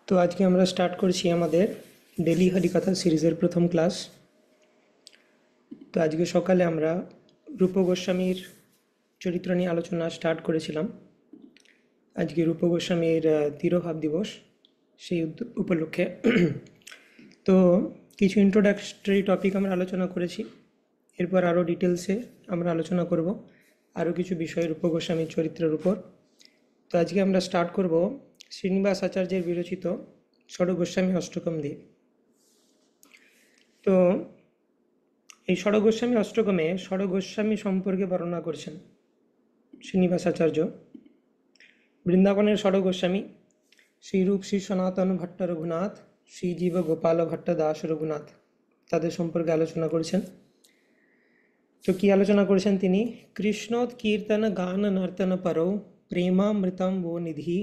তো আজকে আমরা স্টার্ট করছি আমাদের ডেলি হরিকথা সিরিজের প্রথম ক্লাস। তো আজকে সকালে আমরা রূপ গোস্বামীর চরিত্র নিয়ে আলোচনা স্টার্ট করেছিলাম। আজকে রূপ গোস্বামীর তিরোভাব দিবস, সেই উপলক্ষে তো কিছু ইন্ট্রোডাক্টরি টপিক আমরা আলোচনা করেছি। এরপর আরও ডিটেলসে আমরা আলোচনা করব আরও কিছু বিষয় রূপ গোস্বামীর চরিত্রের উপর। তো আজকে আমরা স্টার্ট করব শ্রীনিবাস আচার্যের বিরচিত ষড় গোস্বামী অষ্টকম দিয়ে। তো এই ষড় গোস্বামী অষ্টকমে ষড় গোস্বামী সম্পর্কে বর্ণনা করছেন শ্রীনিবাস আচার্য। বৃন্দাবনের ষড় গোস্বামী শ্রীরূপ শ্রী সনাতন ভট্ট রঘুনাথ, শ্রীজীব গোপাল ভট্ট দাস রঘুনাথ, তাদের সম্পর্কে আলোচনা করেছেন। তো কি আলোচনা করেছেন তিনি? কৃষ্ণোৎ কীর্তন গান নর্তন পরৌ প্রেমামৃতম वो নিধি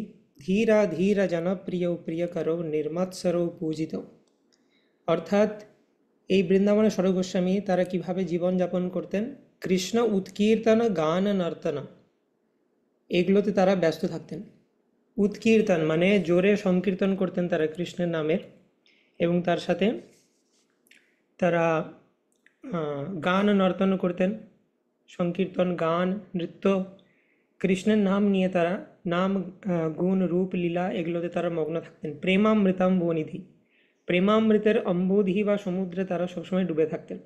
ধীরা ধীরা জনপ্রিয় প্রিয় করো নির্মৎসরো পূজিত। অর্থাৎ এই বৃন্দাবনের ষড় গোস্বামী তারা কিভাবে জীবনযাপন করতেন? কৃষ্ণ উৎকীর্তন গান নর্তন এগুলোতে তারা ব্যস্ত থাকতেন। উৎকীর্তন মানে জোরে সংকীর্তন করতেন তারা কৃষ্ণের নামের, এবং তার সাথে তারা গান নর্তন করতেন, সংকীর্তন গান নৃত্য, কৃষ্ণের নাম নিয়ে তারা নাম গুণ রূপ লীলা এগুলোতে তারা মগ্ন থাকতেন। প্রেমামৃতম বনিধি, প্রেমামৃতের অম্বুধি বা সমুদ্রে তারা সবসময় ডুবে থাকতেন।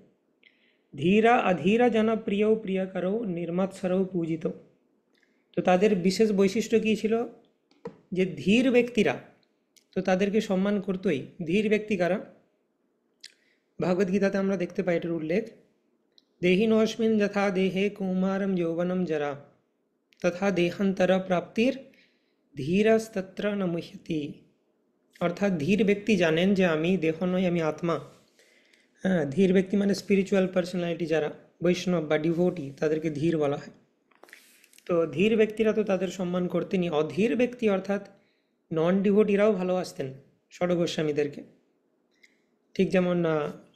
ধীরা অধীরা জনপ্রিয় প্রিয়করও নির্মৎসরও পূজিত। তো তাদের বিশেষ বৈশিষ্ট্য কী ছিল? যে ধীর ব্যক্তিরা তো তাদেরকে সম্মান করতোই। ধীর ব্যক্তি কারা? ভগবদ্গীতাতে আমরা দেখতে পাই এটার উল্লেখ। দেহিনোস্মিন যথা দেহে কৌমারম যৌবনম জরা তথা দেহান্তর প্রাপ্তির ধীরস্তত্র ন মুহ্যতি। অর্থাৎ ধীর ব্যক্তি জানেন যে আমি দেহ নয়, আমি আত্মা। হ্যাঁ, ধীর ব্যক্তি মানে স্পিরিচুয়াল পার্সোনালিটি যারা বৈষ্ণব বা ডিভোটি, তাদেরকে ধীর বলা হয়। তো ধীর ব্যক্তিরা তো তাদের সম্মান করতেনই। অধীর ব্যক্তি অর্থাৎ নন ডিভোটিরাও ভালোবাসতেন ষড় গোস্বামীদেরকে। ঠিক যেমন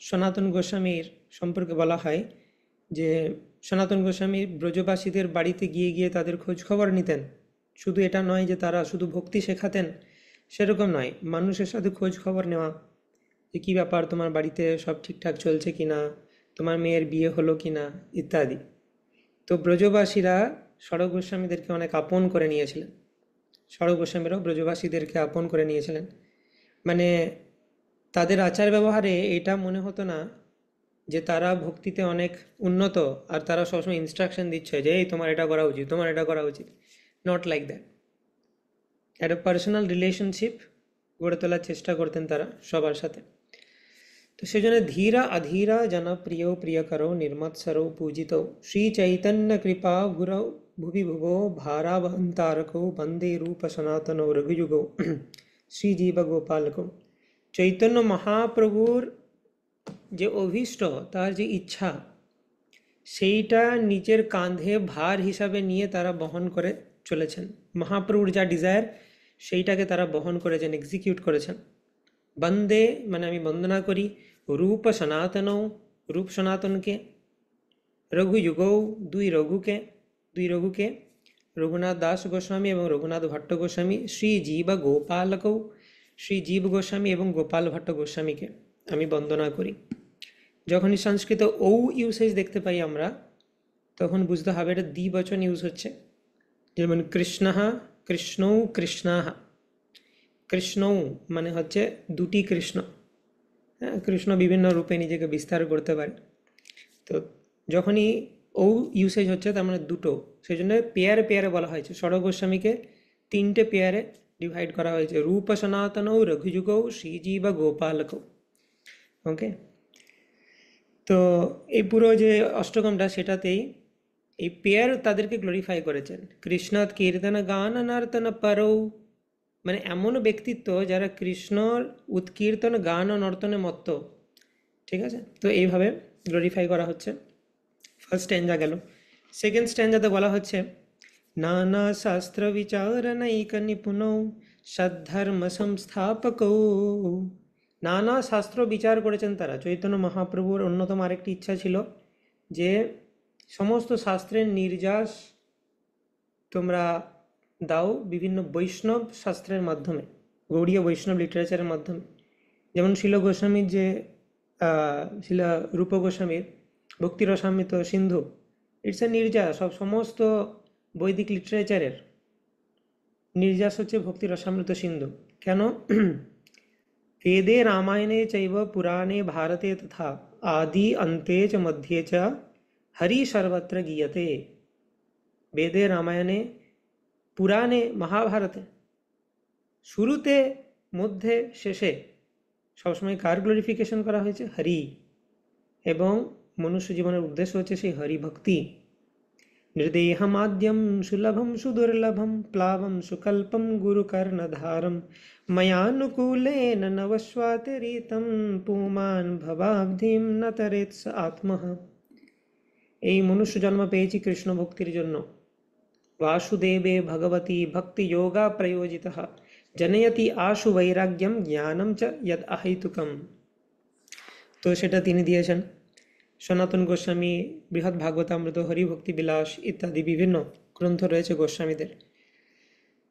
সনাতন গোস্বামীর সম্পর্কে বলা হয় যে সনাতন গোস্বামী ব্রজবাসীদের বাড়িতে গিয়ে গিয়ে তাদের খোঁজ খবর নিতেন। শুধু এটা নয় যে তারা শুধু ভক্তি শেখাতেন, সেরকম নয়, মানুষের সাথে খোঁজ খবর নেওয়া, যে কী ব্যাপার, তোমার বাড়িতে সব ঠিকঠাক চলছে কি না, তোমার মেয়ের বিয়ে হলো কি না, ইত্যাদি। তো ব্রজবাসীরা ষড় গোস্বামীদেরকে অনেক আপন করে নিয়েছিলেন। ষড় গোস্বামীরাও ব্রজবাসীদেরকে আপন করে নিয়েছিলেন। মানে তাদের আচার ব্যবহারে এটা মনে হতো না যে তারা ভক্তিতে অনেক উন্নত আর তারা সবসময় ইনস্ট্রাকশন দিচ্ছে যে এই তোমার এটা করা উচিত, তোমার এটা করা উচিত। Not like that. একটা পার্সোনাল রিলেশনশিপ গড়ে তোলার চেষ্টা করতেন তারা সবার সাথে। তো সেজন্য ধীরা অধীরা জনপ্রিয় প্রিয়করো নির্মৎসরো পূজিত শ্রী চৈতন্য কৃপা গুরৌ ভুবি ভুবো ভারাবহন্তারকো বন্দে রূপ সনাতন রঘুযুগো শ্রীজীব গোপালকো। চৈতন্য মহাপ্রভুর যে অভীষ্ট, তার যে ইচ্ছা, সেইটা নিজের কাঁধে ভার হিসাবে নিয়ে তারা বহন করে চলেছেন। মহাপ্রভুর যা ডিজায়ার সেইটাকে তারা বহন করেছেন, এক্সিকিউট করেছেন। বন্দে মানে আমি বন্দনা করি, রূপ সনাতন, রূপ সনাতনকে, রঘুযুগৌ দুই রঘুকে রঘুনাথ দাস গোস্বামী এবং রঘুনাথ ভট্ট গোস্বামী, শ্রী জীব গোপালকৌ, শ্রী জীব গোস্বামী এবং গোপাল ভট্ট গোস্বামীকে আমি বন্দনা করি। যখনই সংস্কৃত ঔ ইউসেজ দেখতে পাই আমরা, তখন বুঝতে হবে এটা দ্বিবচন ইউজ হচ্ছে। যেমন কৃষ্ণঃ, কৃষ্ণৌ, কৃষ্ণাঃ। কৃষ্ণৌ মানে হচ্ছে দুটি কৃষ্ণ। হ্যাঁ, কৃষ্ণ বিভিন্ন রূপে নিজেকে বিস্তার করতে পারে। তো যখনই ঔ ইউসেজ হচ্ছে তার মানে দুটো, সেই জন্য পেয়ারে পেয়ারে বলা হয়েছে। ষড় গোস্বামীকে তিনটে পেয়ারে ডিভাইড করা হয়েছে, রূপ সনাতনৌ, রঘুযুগৌ, শ্রীজীব গোপালকৌ। ওকে, তো এই পুরো যে অষ্টকমটা সেটাতেই এই পেয়ার তাদেরকে গ্লোরিফাই করেছেন। কৃষ্ণাৎ কীর্তন গান নর্তন পরৌ মানে এমন ব্যক্তিত্ব যারা কৃষ্ণর উৎকীর্তন গান ও নর্তনে মত্ত। ঠিক আছে, তো এইভাবে গ্লোরিফাই করা হচ্ছে। ফার্স্ট স্ট্যাঞ্জা গেল। সেকেন্ড স্ট্যাঞ্জাতে বলা হচ্ছে নানা শাস্ত্র বিচারণৈক নিপুণৌ সদ্ধর্ম সংস্থাপকৌ। নানা শাস্ত্র বিচার করেছেন তারা। চৈতন্য মহাপ্রভুর অন্যতম আরেকটি ইচ্ছা ছিল যে সমস্ত শাস্ত্রের নির্যাস তোমরা দাও বিভিন্ন বৈষ্ণব শাস্ত্রের মাধ্যমে। গৌড়ীয় বৈষ্ণব লিটারেচারের মাধ্যমে। যেমন শিল গোস্বামীর যে শিলা রূপ গোস্বামীর ভক্তি রসামৃত সিন্ধু, ইটস এ নির্যাস, সমস্ত বৈদিক লিটারেচারের নির্যাস হচ্ছে ভক্তি রসামৃত সিন্ধু। কেন? वेदे रामायणे चैव पुराणे भारते तथा आदि अन्ते च मध्ये च हरि सर्वत्र गीयते। वेदे रामायणे पुराणे महाभारते শুরুতে মধ্যে শেষে সবসময় কার গ্লোরিফিকেশন করা হয়েছে? হরি। এবং মনুষ্য জীবনের উদ্দেশ্য হচ্ছে সেই হরি ভক্তি। निर्देहमाद्यं सुलभं सुदुर्लभं प्लावं सुकल्पं गुरुकर्णधारं मयानुकूलेन नवस्वातिरीतं पुमान् भवाब्धिं न तरेत् स आत्मः। এই মনুষ্য জন্ম পেয়েছি কৃষ্ণ ভক্তির জন্য। वासुदेवे भगवती भक्ति योगा प्रयोजितः जनयति आशु वैराग्यम ज्ञानम च यद अहैतुकम। তো সেটা তিনি দিয়েছেন। সনাতন গোস্বামী বৃহৎ ভাগবতামৃত, হরিভক্তি বিলাস ইত্যাদি বিভিন্ন গ্রন্থ রয়েছে গোস্বামীদের,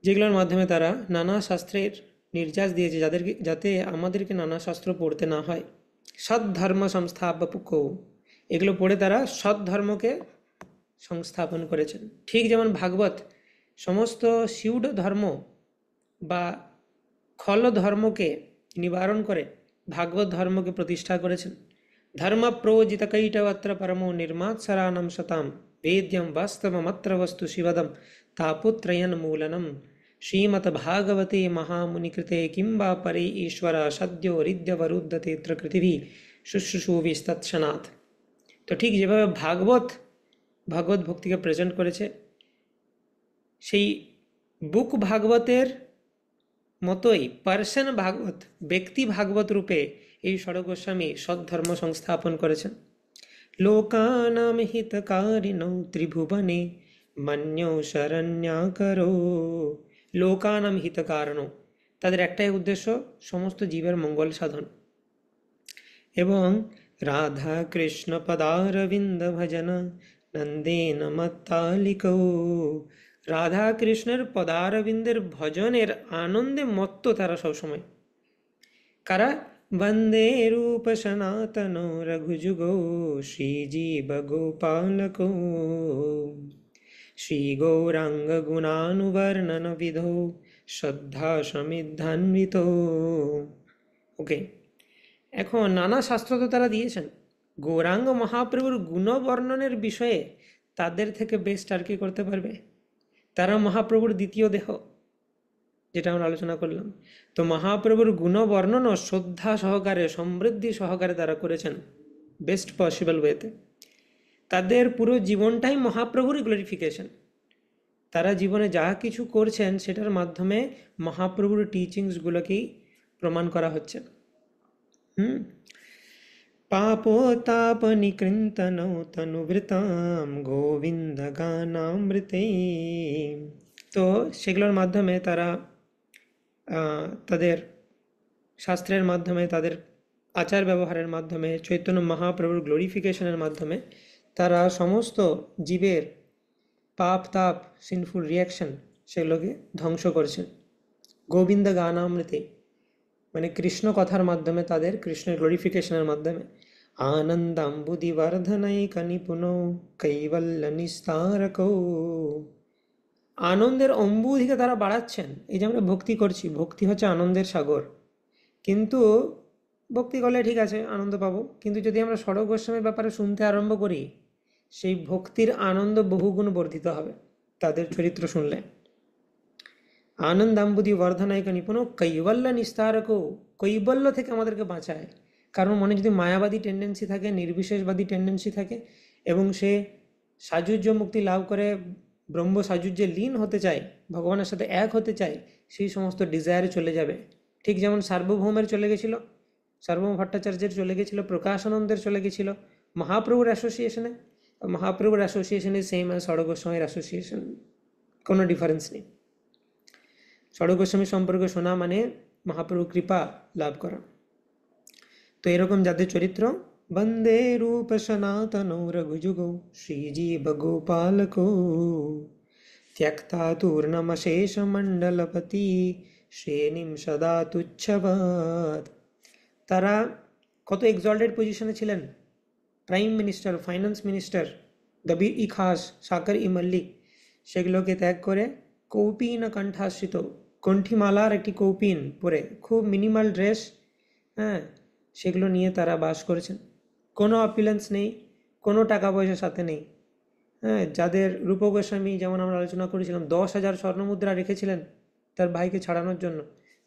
যেগুলোর মাধ্যমে তারা নানা শাস্ত্রের নির্যাস দিয়েছে, যাতে আমাদেরকে নানা শাস্ত্র পড়তে না হয়। সৎ ধর্ম সংস্থাপক, এগুলো পড়ে তারা সৎ ধর্মকে সংস্থাপন করেছেন। ঠিক যেমন ভাগবত সমস্ত সিউড ধর্ম বা খল ধর্মকে নিবারণ করে ভাগবত ধর্মকে প্রতিষ্ঠা করেছেন। ধর্ম প্রোজিত কৈটবত্র পরমো নির্মাৎসরাণম শতাম वेद्यं वास्तवमत्र वस्तु शिवदं तापोत्रयन मूलनम श्रीमद् भागवते महामुनिकृते किं वा परे ईश्वर सद्यो हृद्यवरुद्धते पृथिवी शुश्रूषुभिस्तत्क्षणात्। তো ঠিক যেভাবে ভাগবত ভক্তিকে প্রেজেন্ট করেছে, সেই বুক ভাগবতের মতোই পার্সন ভাগবত, ব্যক্তি ভাগবত রূপে এই ষড় গোস্বামী সদ্ধর্ম সংস্থাপন করেছেন। লোকানাম হিতকারিণো ত্রিভুবনে মন্যো শরণ্যাকরো। লোকানাম হিতকারণো, তাদের একটাই উদ্দেশ্য সমস্ত জীবের মঙ্গল সাধন। এবং রাধা কৃষ্ণ পদারবিন্দ ভজন নন্দেন মত্তালিকো, রাধা কৃষ্ণের পদারবিন্দের ভজনের আনন্দে মত্ত তারা সবসময়। কারা? वंदे रूप सनातनो रघुजुगो श्रीजीव गोपालको श्री गौरांग गुणानुवर्णन विधो श्रद्धा समिधान्वित। ওকে, এখন নানা শাস্ত্র তো তারা দিয়েছেন, গৌরাঙ্গ মহাপ্রভুর গুণবর্ণনের বিষয়ে তাদের থেকে বেস্ট আর কি করতে পারবে? তারা মহাপ্রভুর দ্বিতীয় দেহ, যেটা আমরা আলোচনা করলাম। তো মহাপ্রভুর গুণবর্ণনও শ্রদ্ধা সহকারে, সমৃদ্ধি সহকারে তারা করেছেন বেস্ট পসিবল ওয়েতে। তাদের পুরো জীবনটাই মহাপ্রভুরই গ্লোরিফিকেশন। তারা জীবনে যা কিছু করছেন সেটার মাধ্যমে মহাপ্রভুর টিচিংসগুলোকেই প্রমাণ করা হচ্ছে। পাপতাপ নিকৃন্তন তনুবৃতাম গোবিন্দ গানামৃতে। তো সেগুলোর মাধ্যমে তারা তাদের শাস্ত্রের মাধ্যমে, তাদের আচার ব্যবহারের মাধ্যমে, চৈতন্য মহাপ্রভুর গ্লোরিফিকেশনের মাধ্যমে তারা সমস্ত জীবের পাপ তাপ, সিনফুল রিয়াকশন, সেগুলোকে ধ্বংস করছেন। গোবিন্দ গানামৃতে মানে কৃষ্ণ কথার মাধ্যমে, তাদের কৃষ্ণের গ্লোরিফিকেশনের মাধ্যমে। আনন্দাম্বুদিবর্ধনৈক নিপুণ কৈবল্য নিস্তারক, আনন্দের অম্বুধিকে তারা বাড়াচ্ছেন। এই যে আমরা ভক্তি করছি, ভক্তি হচ্ছে আনন্দের সাগর। কিন্তু ভক্তি করলে ঠিক আছে, আনন্দ পাবো, কিন্তু যদি আমরা ষড় গোস্বামীর ব্যাপারে শুনতে আরম্ভ করি, সেই ভক্তির আনন্দ বহুগুণ বর্ধিত হবে তাদের চরিত্র শুনলে। আনন্দাম্বুদি বর্ধনায়ক নিপুণ কৈবল্য নিস্তারক, কৈবল্য থেকে আমাদেরকে বাঁচায়। কারণ মনে যদি মায়াবাদী টেন্ডেন্সি থাকে, নির্বিশেষবাদী টেন্ডেন্সি থাকে, এবং সে সাযুজ্য মুক্তি লাভ করে ব্রহ্ম সাযুজ্যে লীন হতে চায়, ভগবানের সাথে এক হতে চায়, সেই সমস্ত ডিজায়ারে চলে যাবে। ঠিক যেমন সার্বভৌমের চলে গেছিল, সার্বভৌম ভট্টাচার্যের চলে গেছিল, প্রকাশানন্দের চলে গেছিল মহাপ্রভুর অ্যাসোসিয়েশনে। মহাপ্রভুর অ্যাসোসিয়েশন ইজ সেম অ্যাজ ষড় গোস্বামীর অ্যাসোসিয়েশন, কোনো ডিফারেন্স নেই। ষড় গোস্বামী সম্পর্কে শোনা মানে মহাপ্রভু কৃপা লাভ করা। তো এরকম যাদের চরিত্র, বন্দে রূপ সনাতনো রঘুযুগো শ্রীজীব গোপালকো ত্যক্তা তূর্ণমশেষ মণ্ডলপতি শ্রেণীম সদা তুচ্ছবৎ। তারা কত এক্সল্টেড পজিশনে ছিলেন, প্রাইম মিনিস্টার, ফাইন্যান্স মিনিস্টার, দবির ই খাস, সাকর ই মল্লিক, সেগুলোকে ত্যাগ করে কৌপিন কণ্ঠাশ্রিত, কণ্ঠিমালার একটি কৌপিন পরে, খুব মিনিমাল ড্রেস, হ্যাঁ, সেগুলো নিয়ে তারা বাস করেছেন। কোনো অপিলেন্স নেই, কোনো টাকা পয়সা সাথে নেই। হ্যাঁ, যাদের রূপ গোস্বামী, যেমন আমরা আলোচনা করেছিলাম, 10,000 স্বর্ণমুদ্রা রেখেছিলেন তার ভাইকে ছাড়ানোর জন্য,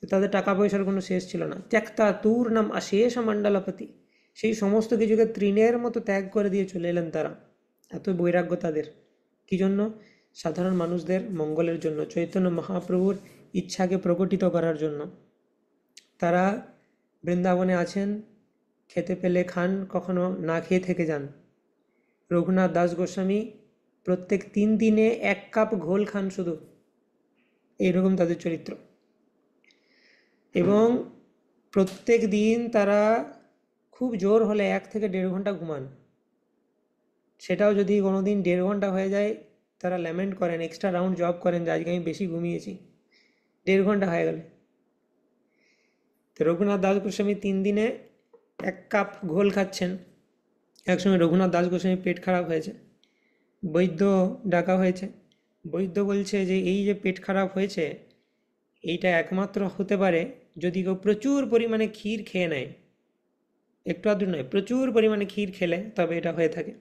তাদের টাকা পয়সার কোনো শেষ ছিল না। ত্যক্তা তূর্ণম অশেষ মণ্ডলপতি, সেই সমস্ত কিছুকে তৃণের মতো ত্যাগ করে দিয়ে চলে এলেন তারা। এত বৈরাগ্য তাদের। কি জন্য? সাধারণ মানুষদের মঙ্গলের জন্য, চৈতন্য মহাপ্রভুর ইচ্ছাকে প্রকটিত করার জন্য। তারা বৃন্দাবনে আছেন, খেতে পেলে খান, কখনো না খেয়ে থেকে যান। রঘুনাথ দাস গোস্বামী প্রত্যেক 3 দিনে 1 কাপ ঘোল খান শুধু, এইরকম তাদের চরিত্র। এবং প্রত্যেক দিন তারা খুব জোর হলে 1 থেকে 1.5 ঘন্টা ঘুমান। সেটাও যদি কোনো দিন 1.5 ঘন্টা হয়ে যায়, তারা ল্যামেন্ট করেন, এক্সট্রা রাউন্ড জব করেন যে আজকে আমি বেশি ঘুমিয়েছি, 1.5 ঘন্টা হয়ে গেলে। তো রঘুনাথ দাস গোস্বামী 3 দিনে 1 কাপ ঘোল খাচ্ছেন। একসময় রঘুনাথ দাস গোস্বামীর পেট খারাপ হয়েছে, বৈদ্য ডাকা হয়েছে। বৈদ্য বলছে যে এই যে পেট খারাপ হয়েছে, এইটা একমাত্র হতে পারে যদি কেউ প্রচুর পরিমাণে ক্ষীর খেয়ে নেয়। একটু আধটু নয়, প্রচুর পরিমাণে ক্ষীর খেলে তবে এটা হয়ে থাকে।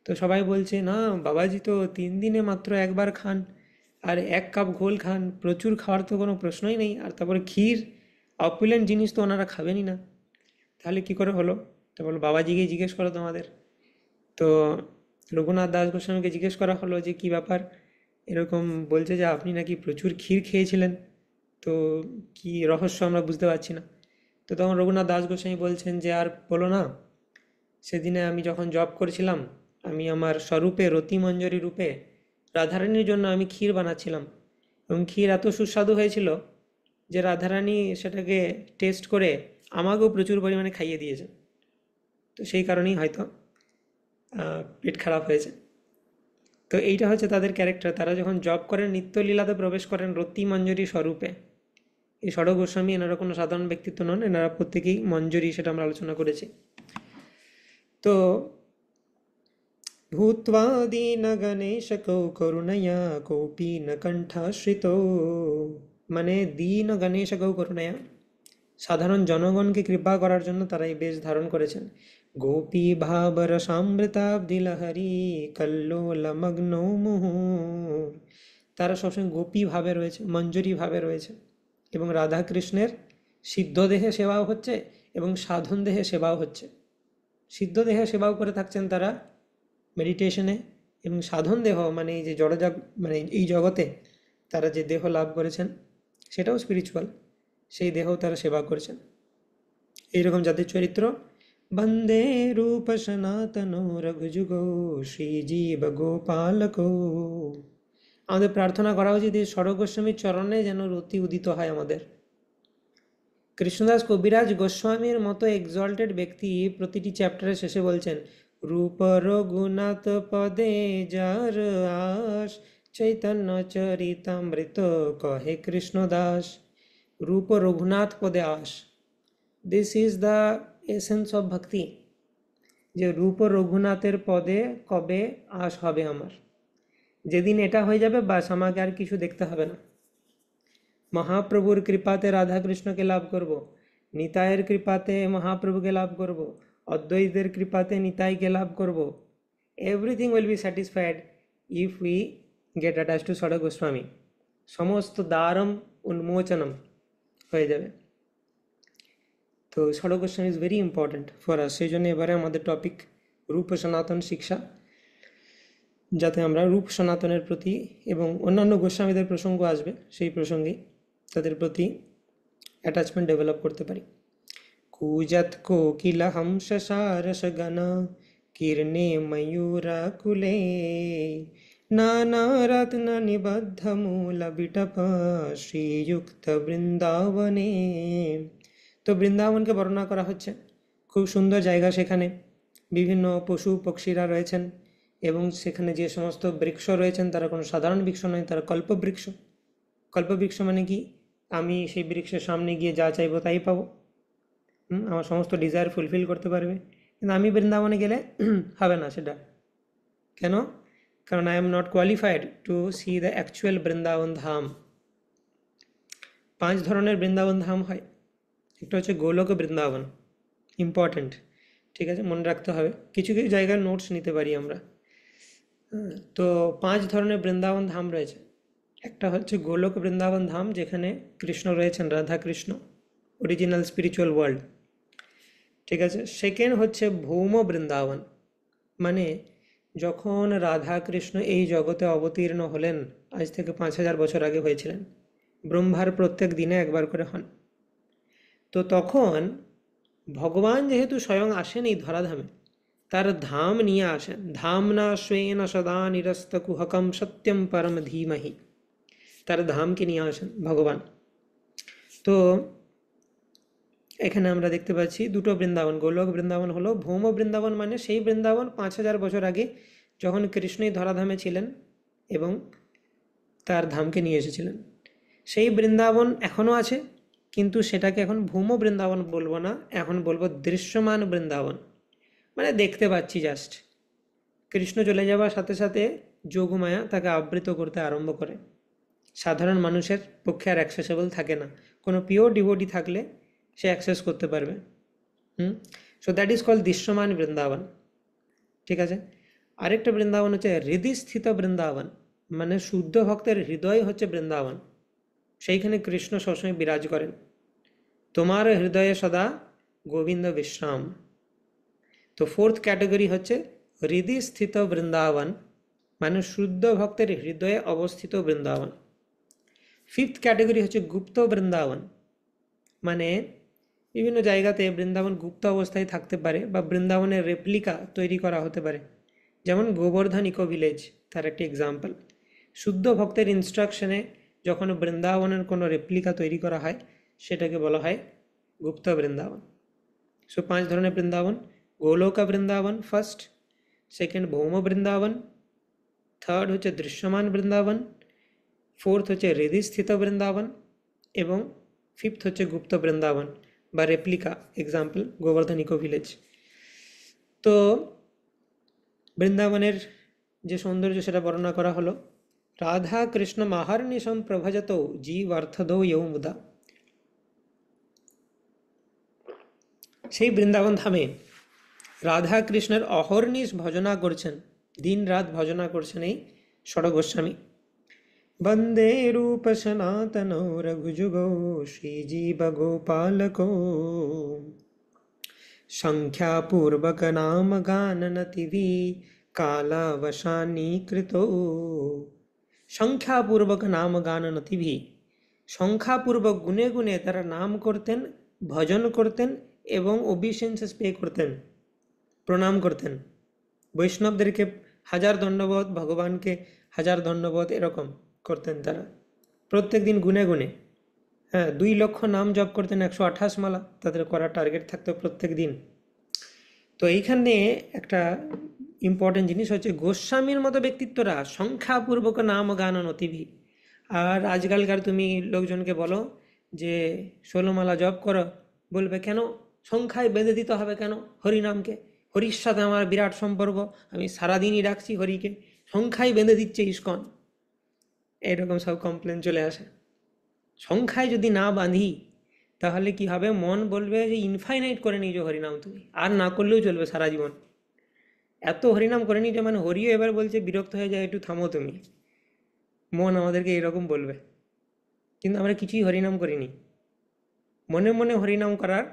তো সবাই বলছে, না বাবাজি তো 3 দিনে মাত্র একবার খান, আর 1 কাপ ঘোল খান, প্রচুর খাওয়ার তো কোনো প্রশ্নই নেই। আর তারপরে ক্ষীর, অপুলেন্ট জিনিস তো ওনারা খাবেনই না। তাহলে কি করে হলো? তো বলো, বাবাজিকেই জিজ্ঞেস করো তোমাদের। তো রঘুনাথ দাস গোস্বামীকে জিজ্ঞেস করা হলো যে কি ব্যাপার, এরকম বলছে যে আপনি নাকি প্রচুর ক্ষীর খেয়েছিলেন, তো কি রহস্য আমরা বুঝতে পারছি না। তো তখন রঘুনাথ দাস গোস্বামী বলছেন যে আর বলো না, সেদিনে আমি যখন জব করেছিলাম, আমি আমার স্বরূপে, রতিমঞ্জরি রূপে রাধারানীর জন্য আমি ক্ষীর বানাচ্ছিলাম, এবং ক্ষীর এত সুস্বাদু হয়েছিল যে রাধারানী সেটাকে টেস্ট করে আমাকেও প্রচুর পরিমাণে খাইয়ে দিয়েছে। তো সেই কারণেই হয়তো পেট খারাপ হয়েছে। তো এইটা হচ্ছে তাদের ক্যারেক্টার। তারা যখন জব করেন, নিত্যলীলাতে প্রবেশ করেন রতি মঞ্জরি স্বরূপে। এই ষড় গোস্বামী, এনারা কোনো সাধারণ ব্যক্তিত্ব নন, এনারা প্রত্যেকেই মঞ্জরি, সেটা আমরা আলোচনা করেছি। তো ভূত্বা দীন গণেশকৌ করুণয়া কোপি ন কণ্ঠাশ্রিত, মানে দীন গণেশকৌ করুণয়া, সাধারণ জনগণকে কৃপা করার জন্য তারা এই বেশ ধারণ করেছেন। গোপী ভাবর সামৃতাব্দি লহরী কল্লোল মগ্ন মুহুর, তারা সবসময় গোপী ভাবে রয়েছে, মঞ্জুরি ভাবে রয়েছে। এবং রাধা কৃষ্ণের সিদ্ধ দেহে সেবাও হচ্ছে এবং সাধন দেহে সেবাও হচ্ছে। সিদ্ধ দেহে সেবাও করে থাকছেন তারা মেডিটেশনে, এবং সাধন দেহ মানে এই যে জড়জাগ, মানে এই জগতে তারা যে দেহ লাভ করেছেন সেটাও স্পিরিচুয়াল, সেই দেহও তারা সেবা করেছেন। এইরকম যাদের চরিত্র, বন্দে রূপ সনাতন রঘুযুগো শ্রীজীব গোপালকো। আমাদের প্রার্থনা করা উচিত এই ষড় গোস্বামীর চরণে যেন রতি উদিত হয় আমাদের। কৃষ্ণদাস কবিরাজ গোস্বামীর মতো এক্সল্টেড ব্যক্তি প্রতিটি চ্যাপ্টারের শেষে বলছেন, রূপ রঘুনাথ পদে যার আস, চৈতন্য চরিতামৃত কহে কৃষ্ণদাস। রূপ রঘুনাথ পদে আস, this is the essence of bhakti. যে রূপ রঘুনাথের পদে কবে আস হবে আমার, যেদিন এটা হয়ে যাবে বাস, আমাকে আর কিছু দেখতে হবে না। মহাপ্রভুর কৃপাতে রাধাকৃষ্ণকে লাভ করব, নিতাইয়ের কৃপাতে মহাপ্রভুকে লাভ করব, অদ্বৈতের কৃপাতে নিতাইকে লাভ করব। Everything will be satisfied if we get attach to Shad Goswami. সমস্ত দ্বারম উন্মোচনম হয়ে যাবে। তো Shad Goswami is very important for us. সেই জন্য এবারে আমাদের টপিক রূপ সনাতন শিক্ষা, যাতে আমরা রূপ সনাতনের প্রতি এবং অন্যান্য গোস্বামীদের প্রসঙ্গ আসবে, সেই প্রসঙ্গে তাদের প্রতি অ্যাটাচমেন্ট ডেভেলপ করতে পারি। কূজৎ কোকিল হংস সারস গণ কীর্ণে ময়ূরাকুলে, নানা রত্ন নিবদ্ধ মূল বিটপ শ্রীযুক্ত বৃন্দাবনে। তো বৃন্দাবনকে বর্ণনা করা হচ্ছে, খুব সুন্দর জায়গা, সেখানে বিভিন্ন পশু পক্ষীরা রয়েছেন, এবং সেখানে যে সমস্ত বৃক্ষ রয়েছেন তারা কোনো সাধারণ বৃক্ষ নয়, তারা কল্পবৃক্ষ। কল্পবৃক্ষ মানে কি? আমি সেই বৃক্ষের সামনে গিয়ে যা চাইবো তাই পাবো, আমার সমস্ত ডিজায়ার ফুলফিল করতে পারবে। কিন্তু আমি বৃন্দাবনে গেলে হবে না সেটা। কেন? কারণ I am not qualified to see the actual Vrindavan Dham. 5 ধরনের বৃন্দাবন ধাম হয়। একটা হচ্ছে গোলক বৃন্দাবন, ইম্পর্ট্যান্ট, ঠিক আছে, মনে রাখতে হবে। কিছু কিছু জায়গার নোটস নিতে পারি আমরা। তো 5 ধরনের বৃন্দাবন ধাম রয়েছে। একটা হচ্ছে গোলক বৃন্দাবন ধাম, যেখানে কৃষ্ণ রয়েছেন, Radha Krishna, original spiritual world, ঠিক আছে। সেকেন্ড হচ্ছে ভৌম বৃন্দাবন, মানে যখন রাধা কৃষ্ণ এই জগতে অবতীর্ণ হলেন, আজ থেকে 5000 বছর আগে হয়েছিলেন, ব্রহ্মার প্রত্যেক দিনে একবার করে হন। তো তখন ভগবান যেহেতু স্বয়ং আসেন এই ধরাধামে, তার ধাম নিয়ে আসেন। ধামনা স্বেন সদা নিরস্ত কুহকম সত্যম পরম ধীমহি, তার ধামকে নিয়ে আসেন ভগবান। তো এখানে আমরা দেখতে পাচ্ছি দুটো বৃন্দাবন। গোলক বৃন্দাবন হলো ভৌম বৃন্দাবন, মানে সেই বৃন্দাবন 5000 বছর আগে যখন কৃষ্ণই ধরাধামে ছিলেন এবং তার ধামকে নিয়ে এসেছিলেন। সেই বৃন্দাবন এখনও আছে, কিন্তু সেটাকে এখন ভৌম বৃন্দাবন বলবো না, এখন বলবো দৃশ্যমান বৃন্দাবন, মানে দেখতে পাচ্ছি জাস্ট। কৃষ্ণ চলে যাওয়ার সাথে সাথে যোগমায়া তাকে আবৃত করতে আরম্ভ করে। সাধারণ মানুষের পক্ষে আর অ্যাক্সেসেবল থাকে না, কোনো পিওর ডিভোটি থাকলে সে অ্যাক্সেস করতে পারবে। সো দ্যাট ইজ কল্ড দৃশ্যমান বৃন্দাবন, ঠিক আছে। আরেকটা বৃন্দাবন হচ্ছে হৃদিস্থিত বৃন্দাবন, মানে শুদ্ধ ভক্তের হৃদয় হচ্ছে বৃন্দাবন, সেইখানে কৃষ্ণ সবসময় বিরাজ করেন। তোমার হৃদয়ে সদা গোবিন্দ বিশ্রাম। তো ফোর্থ ক্যাটাগরি হচ্ছে হৃদিস্থিত বৃন্দাবন, মানে শুদ্ধ ভক্তের হৃদয়ে অবস্থিত বৃন্দাবন। ফিফথ ক্যাটাগরি হচ্ছে গুপ্ত বৃন্দাবন, মানে বিভিন্ন জায়গাতে বৃন্দাবন গুপ্ত অবস্থায় থাকতে পারে, বা বৃন্দাবনের রেপ্লিকা তৈরি করা হতে পারে, যেমন গোবর্ধন ইকো ভিলেজ তার একটি এক্সাম্পল। শুদ্ধ ভক্তের ইনস্ট্রাকশনে যখন বৃন্দাবনের কোনো রেপ্লিকা তৈরি করা হয়, সেটাকে বলা হয় গুপ্ত বৃন্দাবন। সো 5 ধরনের বৃন্দাবন: গোলোকা বৃন্দাবন ফার্স্ট, সেকেন্ড ভৌম বৃন্দাবন, থার্ড হচ্ছে দৃশ্যমান বৃন্দাবন, ফোর্থ হচ্ছে হৃদিস্থিত বৃন্দাবন, এবং ফিফথ হচ্ছে গুপ্ত বৃন্দাবন বা replica, example Govardhan eco village. তো বৃন্দাবনের যে সৌন্দর্য সেটা বর্ণনা করা হলো। রাধা কৃষ্ণ মাহার্নিশম প্রভজত জীবার্থদৌ ইয়ৌ মুদা। সেই বৃন্দাবন ধামে রাধা কৃষ্ণের অহর্নিশ ভজনা করছেন, দিন রাত ভজনা করছেন এই ষড় গোস্বামী। বন্দে রূপ সনাতন রঘুযুগো শ্রীজীব গোপালকো সংখ্যাপূর্বক নাম গান নতিভি কালাবসানীকৃত। সংখ্যাপূর্বক নাম গান নতিভি, সংখ্যাপূর্বক গুনে গুনে তারা নাম করতেন, ভজন করতেন এবং ওবিসেন্সেস পে করতেন, প্রণাম করতেন। বৈষ্ণবদেরকে 1000 দণ্ডবোধ, ভগবানকে 1000 দণ্ডবোধ, এরকম করতেন তারা প্রত্যেক দিন গুনে গুনে। 2 লক্ষ নাম জপ করতেন, 128 মালা তাদের করার টার্গেট থাকতো প্রত্যেক দিন। তো এইখানে একটা ইম্পর্টেন্ট জিনিস হচ্ছে, গোস্বামীর মতো ব্যক্তিত্বরা সংখ্যাপূর্বক নাম গান নতিভি। আর আজকালকার তুমি লোকজনকে বলো যে 16 মালা জপ করো, বলবে কেন সংখ্যায় বেঁধে দিতে হবে, কেন হরিনামকে, হরির সাথে আমার বিরাট সম্পর্ক, আমি সারাদিনই ডাকছি হরিকে, সংখ্যায় বেঁধে দিচ্ছে ইস্কন, এরকম সব কমপ্লেন চলে আসে। সংখ্যায় যদি না বাঁধি তাহলে কি হবে, মন বলবে যে ইনফাইনাইট করে নিয়েছো হরিনাম তুমি, আর না করলেও চলবে সারা জীবন, এত হরিনাম করে নিয়েছো, মানে হরিও এবার বলছে বিরক্ত হয়ে যায়, একটু থামো তুমি। মন আমাদেরকে এরকম বলবে, কিন্তু আমরা কিছুই হরিনাম করিনি। মনে মনে হরিনাম করার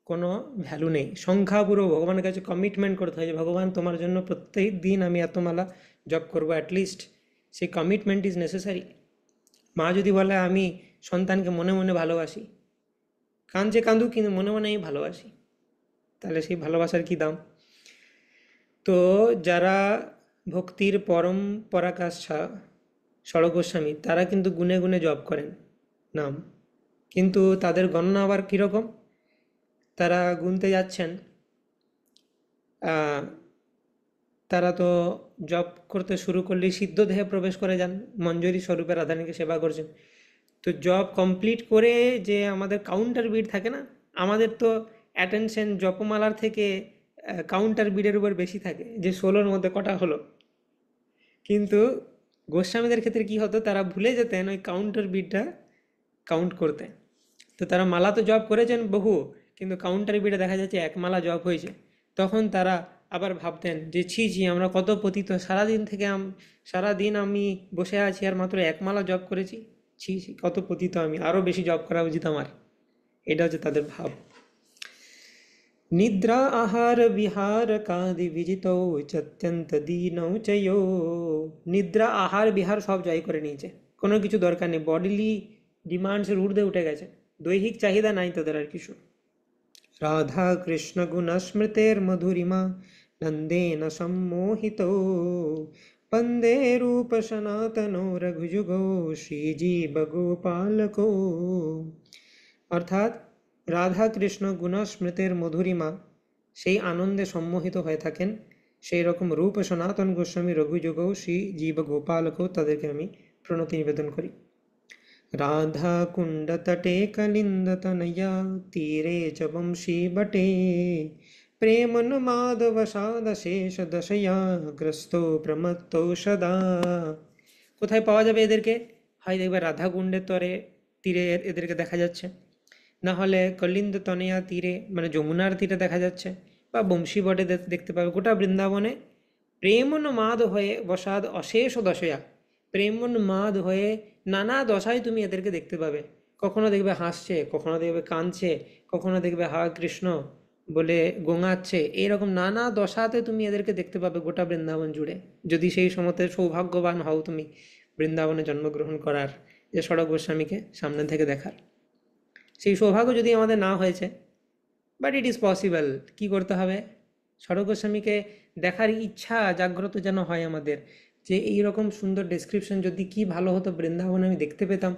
কোনো ভ্যালু নেই। সংখ্যা পুরো ভগবানের কাছে কমিটমেন্ট করতে হয় যে ভগবান তোমার জন্য প্রত্যেক দিন আমি এত মালা জপ করবো অ্যাটলিস্ট, সেই কমিটমেন্ট ইজ নেসেসারি। মা যদি বলে আমি সন্তানকে মনে মনে ভালোবাসি, কাঁদছে কাঁদুক কিন্তু মনে মনে আমি ভালোবাসি, তাহলে সেই ভালোবাসার কি দাম। তো যারা ভক্তির পরম পরাকাষ্ঠা ষড় গোস্বামী, তারা কিন্তু গুনে গুনে জপ করেন নাম, কিন্তু তাদের গণনা আবার কীরকম, তারা গুনতে যাচ্ছেন, তারা তো জপ করতে শুরু করলেই সিদ্ধ দেহে প্রবেশ করে যান, মঞ্জরি স্বরূপে রাধারানীকে সেবা করছেন। তো জব কমপ্লিট করে যে আমাদের কাউন্টার বিট থাকে না, আমাদের তো অ্যাটেনশন জপমালার থেকে কাউন্টার বিটের উপর বেশি থাকে, যে 16-র মধ্যে কটা হলো। কিন্তু গোস্বামীদের ক্ষেত্রে কি হতো, তারা ভুলে যেতেন ওই কাউন্টার বিটটা কাউন্ট করতে। তো তারা মালা তো জব করেছেন বহু, কিন্তু কাউন্টার বিটে দেখা যাচ্ছে এক মালা জব হয়েছে। তখন তারা আবার ভাবতেন যে ছি ছি, আমরা কত পতিত, সারাদিন আমি বসে আছি আর মাত্র এক মালা জব করেছি, ছি ছি কত পতিত আমি, আরও বেশি জব করা উচিত আমার। এটা হচ্ছে তাদের ভাব। নিদ্রা আহার বিহার কাদি বিজিতৌ চত্যন্ত দীনৌ চয়ো। নিদ্রা আহার বিহার সব জয় করে নিয়েছে, কোনো কিছু দরকার নেই, বডিলি ডিমান্ডসের ঊর্ধ্বে উঠে গেছে, দৈহিক চাহিদা নাই তাদের আর কিছু। রাধা কৃষ্ণ গুণ স্মৃতের মধুরিমা নন্দেন সম্মোহিত বন্দে রূপ সনাতনো রঘুযুগো শ্রীজীব গোপালকো। অর্থাৎ রাধা কৃষ্ণ গুণস্মৃতের মধুরিমা, সেই আনন্দে সম্মোহিত হয়ে থাকেন, সেই রকম রূপ সনাতন গোস্বামী রঘুযুগৌ শ্রী জীব গোপালকও, তাদেরকে আমি প্রণতি নিবেদন করি। রাধা কুণ্ড তটে কলিন্দ তনয়া তীরে চ বংশী বটে প্রেমন মাধব সাদ শেষ দশয়া গ্রস্ত প্রমত্ত সদা। কোথায় পাওয়া যাবে এদেরকে? হয় দেখবে রাধা কুণ্ডের তীরে এদেরকে দেখা যাচ্ছে, না হলে কলিন্দ তনয়া তীরে মানে যমুনার তীরে দেখা যাচ্ছে, বা বংশী বটে দেখতে পাবে। গোটা বৃন্দাবনে প্রেমন মাদ হয়ে বসাদ অশেষ দশয়া, প্রেমন মাদ হয়ে নানা দশায় তুমি এদেরকে দেখতে পাবে। কখনো দেখবে হাসছে, কখনো দেখবে কাঁদছে, কখনো দেখবে হা কৃষ্ণ বলে গোঙাচ্ছে, এইরকম নানা দশাতে তুমি এদেরকে দেখতে পাবে গোটা বৃন্দাবন জুড়ে, যদি সেই সময়তে সৌভাগ্যবান হও তুমি বৃন্দাবনে জন্মগ্রহণ করার, যে ষড়ক গোস্বামীকে সামনে থেকে দেখার। সেই সৌভাগ্য যদি আমাদের না হয়েছে, বাট ইট ইজ পসিবল। কী করতে হবে? ষড়ক গোস্বামীকে দেখার ইচ্ছা জাগ্রত যেন হয় আমাদের, যে এই রকম সুন্দর ডেসক্রিপশন যদি কি ভালো হতো বৃন্দাবনে আমি দেখতে পেতাম।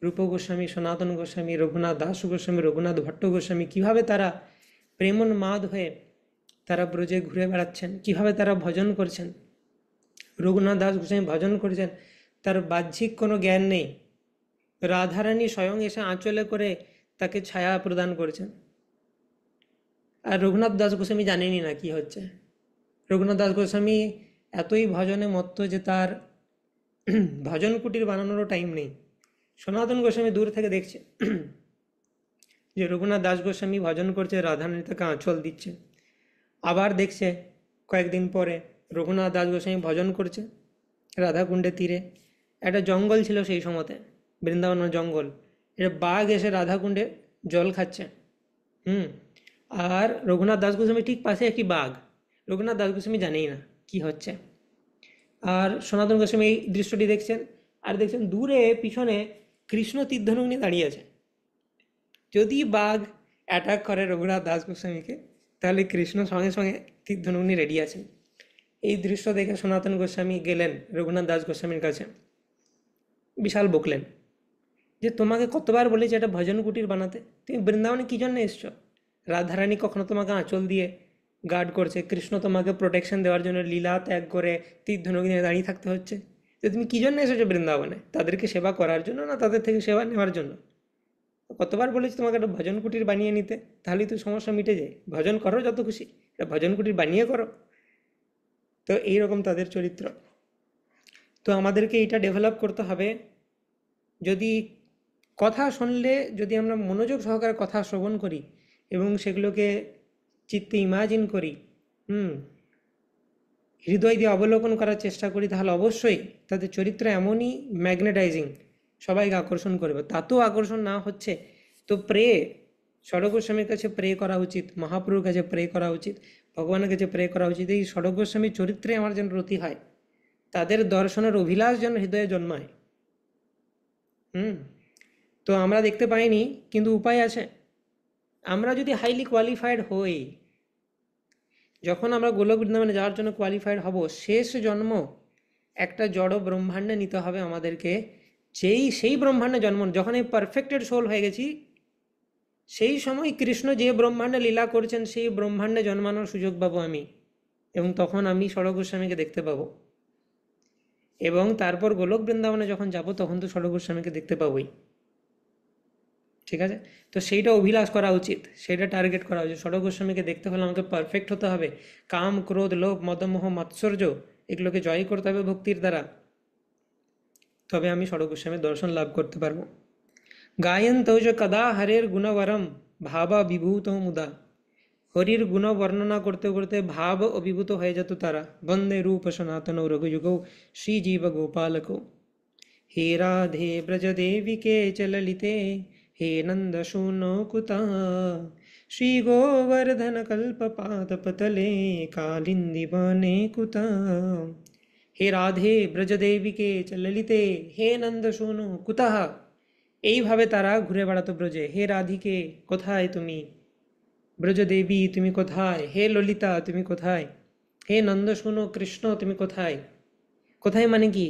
রূপ গোস্বামী, সনাতন গোস্বামী, রঘুনাথ দাস গোস্বামী, রঘুনাথ ভট্ট গোস্বামী, কীভাবে তারা প্রেমোন্মাদ হয়ে তারা ব্রজে ঘুরে বেড়াচ্ছেন, কীভাবে তারা ভজন করছেন। রঘুনাথ দাস গোস্বামী ভজন করছেন, তার বাহ্যিক কোনো জ্ঞান নেই, রাধারানী স্বয়ং এসে আঁচলে করে তাকে ছায়া প্রদান করেছেন, আর রঘুনাথ দাস গোস্বামী জানেনই না কি হচ্ছে। রঘুনাথ দাস গোস্বামী এতই ভজনে মত্ত যে তার ভজন কুটির বানানোরও টাইম নেই। সনাতন গোস্বামী দূর থেকে দেখছে যে রঘুনাথ দাস গোস্বামী ভজন করছে, রাধারানী তাকে আঁচল দিচ্ছে। আবার দেখছে কয়েকদিন পরে রঘুনাথ দাস গোস্বামী ভজন করছে রাধাকুণ্ডের তীরে। একটা জঙ্গল ছিল সেই সময়তে, বৃন্দাবনের জঙ্গল, এটা বাঘ এসে রাধাকুণ্ডে জল খাচ্ছে। আর রঘুনাথ দাস গোস্বামী ঠিক পাশে একটি বাঘ, রঘুনাথ দাস গোস্বামী জানেই না কি হচ্ছে। আর সনাতন গোস্বামী এই দৃশ্যটি দেখছেন, আর দেখছেন দূরে পিছনে কৃষ্ণ তীর্ধনুক নিয়ে দাঁড়িয়ে আছে। যদি বাঘ অ্যাটাক করে রঘুনাথ দাস গোস্বামীকে, তাহলে কৃষ্ণ সঙ্গে সঙ্গে তীর্ধনুক নিয়ে রেডি আছেন। এই দৃশ্য দেখে সনাতন গোস্বামী গেলেন রঘুনাথ দাস গোস্বামীর কাছে, বিশাল বকলেন যে তোমাকে কতবার বলেছি একটা ভজন কুটির বানাতে, তুমি বৃন্দাবনে কী জন্য এসছো? রাধারানী কখনো তোমাকে আঁচল দিয়ে গার্ড করছে, কৃষ্ণ তোমাকে প্রোটেকশন দেওয়ার জন্য লীলা ত্যাগ করে তীর্ধনুক নিয়ে দাঁড়িয়ে থাকতে হচ্ছে, যে তুমি কী জন্য এসেছো বৃন্দাবনে? তাদেরকে সেবা করার জন্য, না তাদের থেকে সেবা নেওয়ার জন্য? কতবার বলেছি তোমাকে একটা ভজন কুটির বানিয়ে নিতে, তাহলেই তো সমস্যা মিটে যায়। ভজন করো যত খুশি, একটা ভজন কুটির বানিয়ে করো। তো এইরকম তাদের চরিত্র। তো আমাদেরকে এটা ডেভেলপ করতে হবে। যদি কথা শুনলে, যদি আমরা মনোযোগ সহকারে কথা শ্রবণ করি এবং সেগুলোকে চিত্তে ইমাজিন করি, হৃদয় দিয়ে অবলোকন করার চেষ্টা করি, তাহলে অবশ্যই তাদের চরিত্র এমনই ম্যাগনেটাইজিং, সবাইকে আকর্ষণ করবে। তাতেও আকর্ষণ না হচ্ছে তো ষড়ক গোস্বামীর কাছে প্রে করা উচিত, মহাপ্রভুর কাছে প্রে করা উচিত, ভগবানের কাছে প্রে করা উচিত। এই ষড়ক গোস্বামীর চরিত্রে আমার যেন রতি হয়, তাদের দর্শনের অভিলাষ যেন হৃদয়ে জন্মায়। তো আমরা দেখতে পাইনি, কিন্তু উপায় আছে। আমরা যদি হাইলি কোয়ালিফাইড হই, যখন আমরা গোলক বৃন্দাবনে যাওয়ার জন্য কোয়ালিফাইড হব, শেষ জন্ম একটা জড় ব্রহ্মাণ্ডে নিতে হবে আমাদেরকে। সেই ব্রহ্মাণ্ডে জন্ম, যখন এই পারফেক্টেড সোল হয়ে গেছি, সেই সময় কৃষ্ণ যে ব্রহ্মাণ্ডে লীলা করছেন সেই ব্রহ্মাণ্ডে জন্মানোর সুযোগ পাবো আমি, এবং তখন আমি ষড়ক গোস্বামীকে দেখতে পাবো। এবং তারপর গোলক বৃন্দাবনে যখন যাব, তখন তো ষড়ক গোস্বামীকে দেখতে পাবোই। ঠিক আছে? তো সেইটা অভিলাষ করা উচিত, সেইটা টার্গেট করা উচিত। ষড় গোস্বামীকে দেখতে হলে আমাকে পারফেক্ট হতে হবে, কাম ক্রোধ লোভ মদমোহ মাৎসর্য এগুলোকে জয় করতে হবে ভক্তির দ্বারা, তবে আমি ষড় গোস্বামীর দর্শন লাভ করতে পারবো। গায়ন্তৌ চ কদা হরের গুণবরম ভাবা বিভূত মুদা, হরির গুণ বর্ণনা করতে করতে ভাব অভিভূত হয়ে যেত তারা। বন্দে রূপ সনাতন রঘুযুগৌ শ্রীজীব গোপালকৌ, हे राधे ब्रज देवी के चललिते, हे नंद शूनो कुता, श्री गोवर्धन कल्प पाद पतले, कालिंदी बने कुता। হে রাধে ব্রজদেবীকে চললিতে, হে নন্দ শোনো কুতাহ। এইভাবে তারা ঘুরে বেড়াতো ব্রজে। হে রাধিকে কোথায় তুমি, ব্রজদেবী তুমি কোথায়, হে ললিতা তুমি কোথায়, হে নন্দ শোনো কৃষ্ণ তুমি কোথায়। কোথায় মানে কি,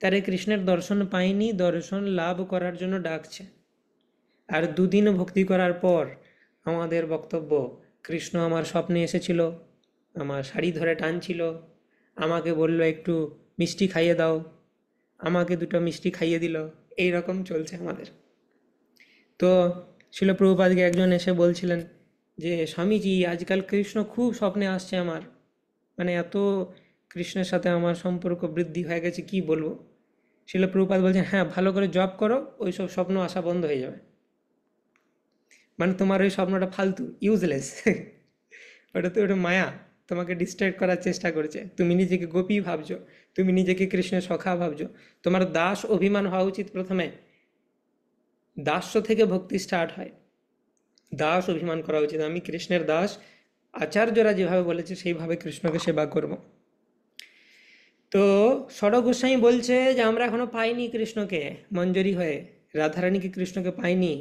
তারে কৃষ্ণের দর্শন পায়নি, দর্শন লাভ করার জন্য ডাকছে। আর দুদিন ভক্তি করার পর আমাদের বক্তব্য, কৃষ্ণ আমার স্বপ্নে এসেছিল, আমার শাড়ি ধরে টানছিল, আমাকে বলল একটু মিষ্টি খাইয়ে দাও, আমাকে দুটো মিষ্টি খাইয়ে দিল, এই রকম চলছে আমাদের। তো শিল প্রভুপাদকে একজন এসে বলছিলেন যে স্বামীজি আজকাল কৃষ্ণ খুব স্বপ্নে আসছে আমার, মানে এত কৃষ্ণের সাথে আমার সম্পর্ক বৃদ্ধি হয়ে গেছে কি বলবো। শিল প্রভুপাদ বলছেন হ্যাঁ ভালো করে জব করো, ওইসব স্বপ্ন আসা বন্ধ হয়ে যাবে। মানে তোমার ওই স্বপ্নটা ফালতু, ইউজলেস। ওটা মায়া, তোমাকে ডিস্ট্র্যাক্ট করার চেষ্টা করছে। তুমি নিজেকে গোপী ভাবছো, তুমি নিজেকে কৃষ্ণের সখা ভাবছো। তোমার দাস অভিমান হওয়া উচিত প্রথমে। দাস্য থেকে ভক্তি স্টার্ট হয়, দাস অভিমান করা উচিত, আমি কৃষ্ণের দাস, আচার্যরা যেভাবে বলেছে সেইভাবে কৃষ্ণকে সেবা করব। তো ষড় গোস্বামী বলছে যে আমরা এখনো পাইনি কৃষ্ণকে, মঞ্জরি হয়ে রাধারানীকে কৃষ্ণকে পাইনি,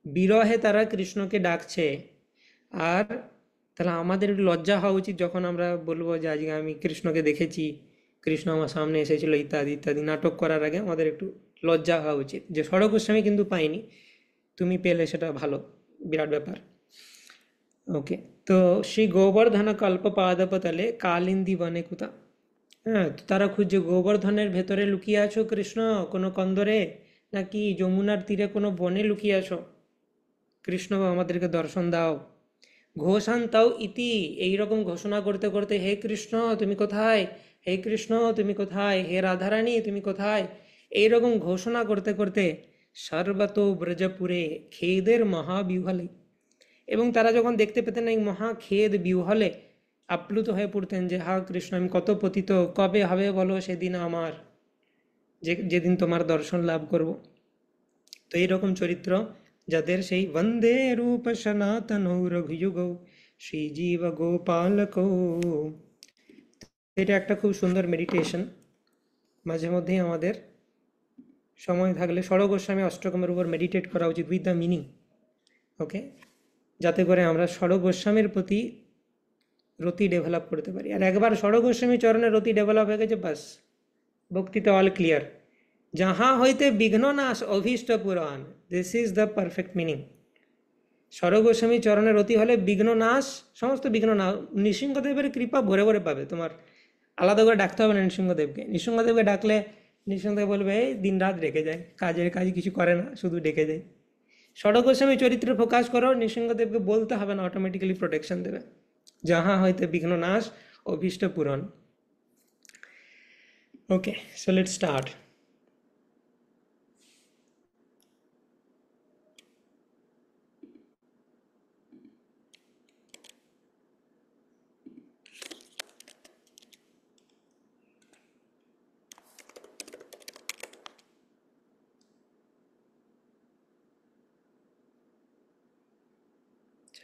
বিরহে তারা কৃষ্ণকে ডাকছে। আর তাহলে আমাদের একটু লজ্জা হওয়া উচিত যখন আমরা বলবো যে আজকে আমি কৃষ্ণকে দেখেছি, কৃষ্ণ আমার সামনে এসেছিল ইত্যাদি ইত্যাদি। নাটক করার আগে আমাদের একটু লজ্জা হওয়া উচিত যে ষড় গোস্বামী কিন্তু পাইনি, তুমি পেলে সেটা ভালো, বিরাট ব্যাপার। ওকে, তো শ্রী গোবর্ধন কল্প পাদপতলে কালিন্দী বনে কুতা। হ্যাঁ, তো তারা খুঁজছে গোবর্ধনের ভেতরে লুকিয়ে আছো কৃষ্ণ, কোনো কন্দরে, নাকি যমুনার তীরে কোনো বনে লুকিয়ে আছো, কৃষ্ণ আমাদেরকে দর্শন দাও। ঘোষান্তাও ইতি, এইরকম ঘোষণা করতে করতে হে কৃষ্ণ তুমি কোথায়, হে কৃষ্ণ তুমি কোথায়, হে রাধারানী তুমি কোথায়, এইরকম ঘোষণা করতে করতে সর্বতো ব্রজপুরে খেদের মহাবিহলে, এবং তারা যখন দেখতে পেতেন এই মহা খেদ বিহলে আপ্লুত হয়ে পড়তেন যে হা কৃষ্ণ আমি কত পতিত, কবে হবে বলো সেদিন আমার, যেদিন তোমার দর্শন লাভ করব। তো এইরকম চরিত্র যাদের, সেই বন্দে রূপ সনাতন রঘুযুগ শ্রীজীব গোপালক, এটা একটা খুব সুন্দর মেডিটেশন। মাঝে মধ্যেই আমাদের সময় থাকলে ষড় গোস্বামী অষ্টকমের উপর মেডিটেট করা উচিত উইথ দ্য মিনিং। ওকে, যাতে করে আমরা ষড় গোস্বামীর প্রতি রতি ডেভেলপ করতে পারি। আর একবার ষড় গোস্বামী চরণের রতি ডেভেলপ হয়ে গেছে, বাস ভক্তিতে অল ক্লিয়ার। যাহা হইতে বিঘ্ন নাশ অভীষ্ট পুরাণ, this is the perfect meaning. Shad Goswami চরণের রতি হলে বিঘ্ন নাশ, সমস্ত বিঘ্ন না, নৃসিংহদেবের কৃপা ভরে ভরে পাবে। তোমার আলাদা করে ডাকতে হবে না নৃসিংহদেবকে। নৃসিংহদেবকে ডাকলে নৃসিংহদেব বলবে এই দিন রাত ডেকে যায়, কাজের কাজ কিছু করে না, শুধু ডেকে যায়। ষড় গোস্বামী চরিত্রে ফোকাস করো, নৃসিংহদেবকে বলতে হবে না, অটোমেটিক্যালি প্রোটেকশন দেবে। যাহা হইতে বিঘ্ন নাশ অভীষ্ট পূরণ। Okay, so let's start.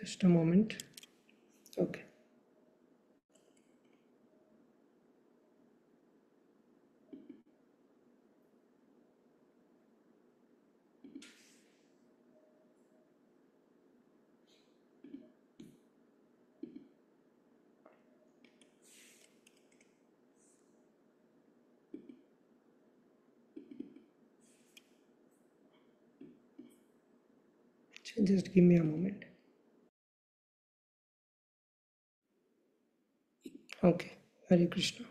Just a moment. Okay. Just give me a moment. Okay, Hare Krishna.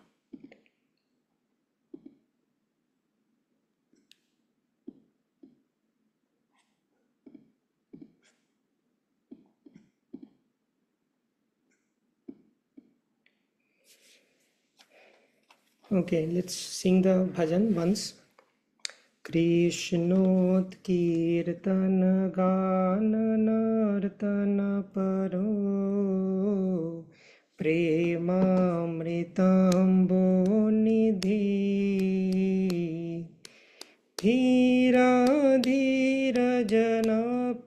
Okay, let's sing the bhajan once. कृष्णोत्कीर्तन गान नर्तन परो प्रेमामृतम्बो निधि धीरा धीर जन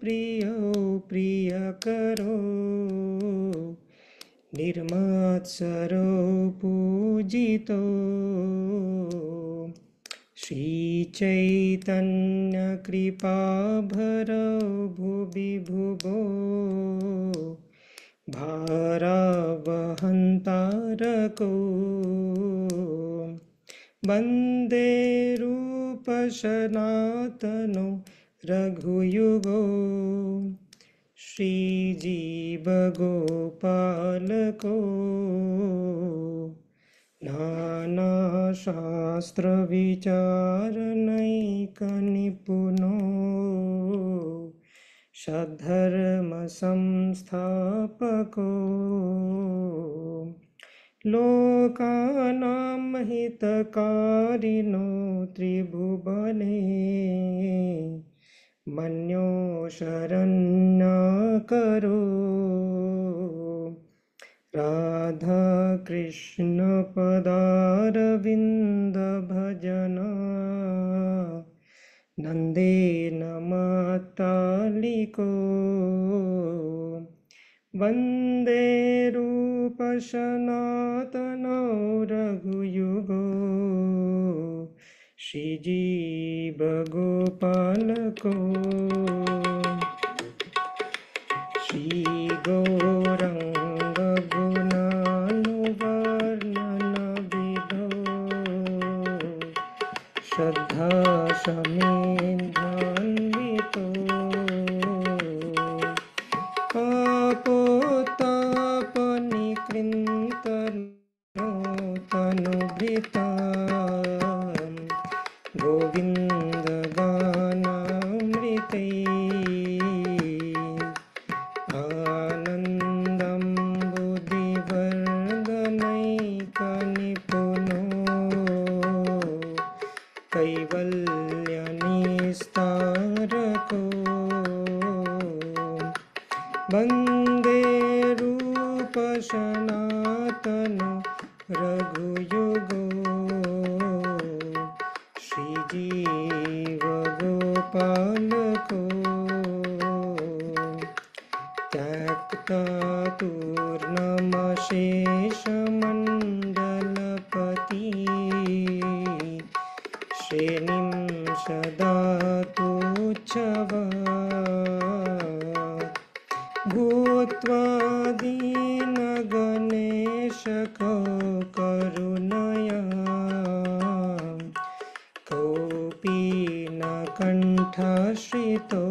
प्रियो प्रियकरो निर्मत्सरो पूजितो श्रीचैतन्यकृपाभरो भुवि भुवो भारवहन्तारको वन्दे रूपसनातनो रघुयुगो श्रीजीवगोपालको नानाशास्त्रविचारणैकनिपुनो सद्धर्मसंस्थापको लोकानां हितकारिणो त्रिभुवने मन्यो शरण्यकरो राधा कृष्ण पदारविन्द भजन नन्देन मातलिको वन्दे रूपसनातनो रघुयुगो श्रीजीवगोपालको श्रीगौरङ्गगुणानुवर्णनविधो श्रद्धा समेधान्वितो पापोत्तापनिकृन्तनो तनुभृता गोविन्दगानामृते आनन्दं बुद्धिवर्धनैकनिपुनो कैवल्यनिस्तारको वन्दे रूपसनातनो रघुयुगो श्रीजीवगोपालको त्यक्तातुर्नमशेषमण्डलपति श्रेणिं सदा तुच्छवात् भूत्वा दीनगणेशको करुणया कोऽपि न कण्ठश्रितो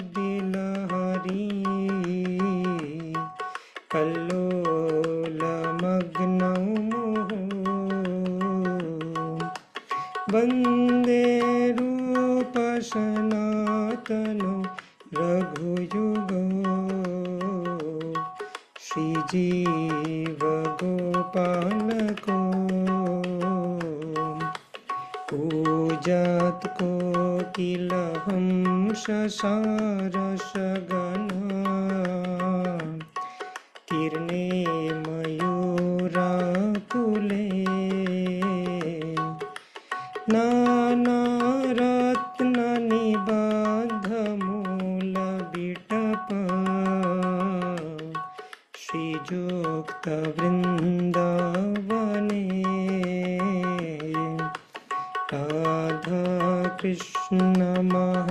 गोपीभावरसामृताब्धिलहरी कल्लोलमग्नौ मुहुः वन्दे रूपसनातनो रघुयुगो श्रीजीवगोपालको पूजत कोकिलहं शशारसगणा कीर्णे मयूराकुले नानारत्ननिबद्धमूलविटप श्रीयुक्तवृन्दावने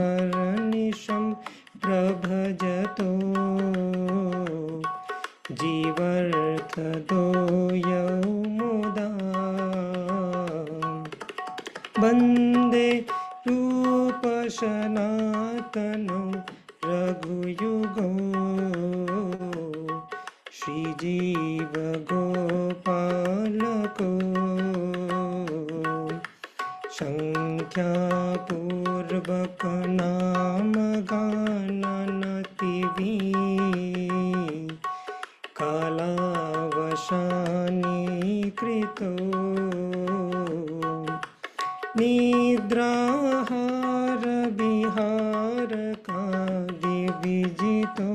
राधाकृष्णमहर्निशं प्रभजतो जीवर्ततो यौमुदा वन्दे रूपसनातनो रघुयुगो श्रीजीवगोपालको संख्यापूर्वक नाम गाननतिभिः वशानीकृतो निद्राहारविहारकादिविजितो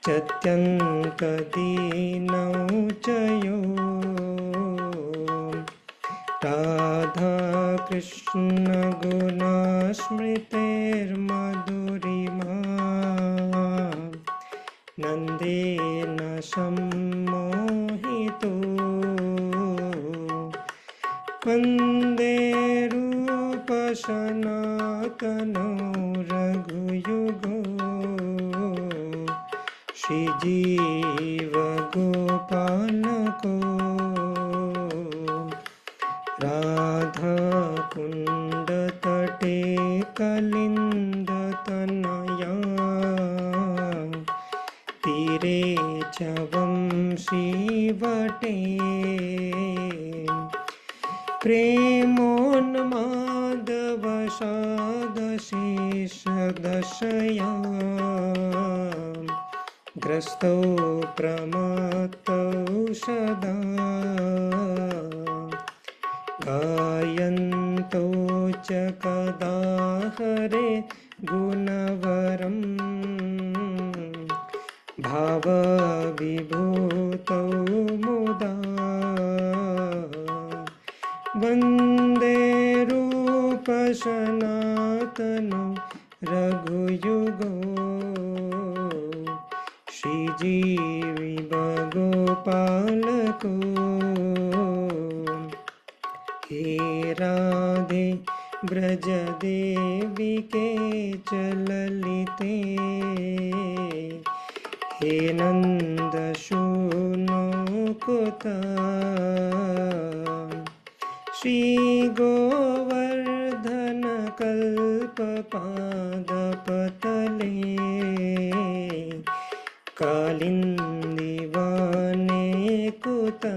चत्यन्तदीनौ च यो राधाकृष्णगुणास्मृतेर्मधुरिमा नन्देन सम्मोहितो वन्दे रूपसनातनो रघुयुगो श्रीजीवगोपालको राधाकुण्डतटे कलिन्दतनया तीरे च वंशीवटे प्रेमोन्मादवशादशेषदशया ग्रस्तौ प्रमत्तौ सदा गायन्तौ च कदा हरे गुणवरम् भावविभूतौ मुदा वन्दे रूपसनातनो रघुयुगो श्रीजीवगोपालको हे राधे ब्रजदेविके च ललिते हे नन्दसूनुकुता श्रीगोवर्धनकल्पपादपतले कालिन्दीवने कुता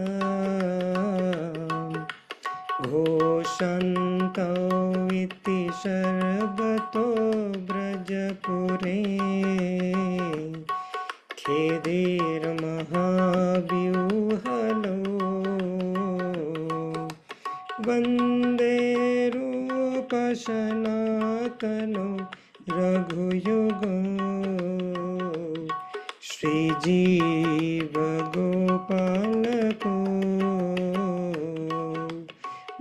घोषन्तौ इति सर्वतो ब्रजपुरे खेदेर्महाव्यूहलो वन्दे रूपसनातनो रघुयुगो श्रीजीवगोपालको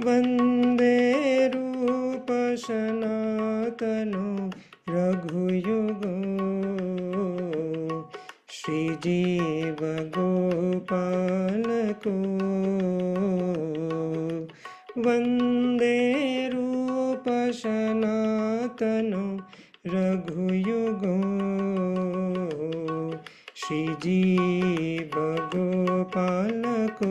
वन्दे रूपसनातनो रघुयुगो श्रीजीवगोपालको वन्दे रूपसनातनो रघुयुगो श्रीजीवगोपालको।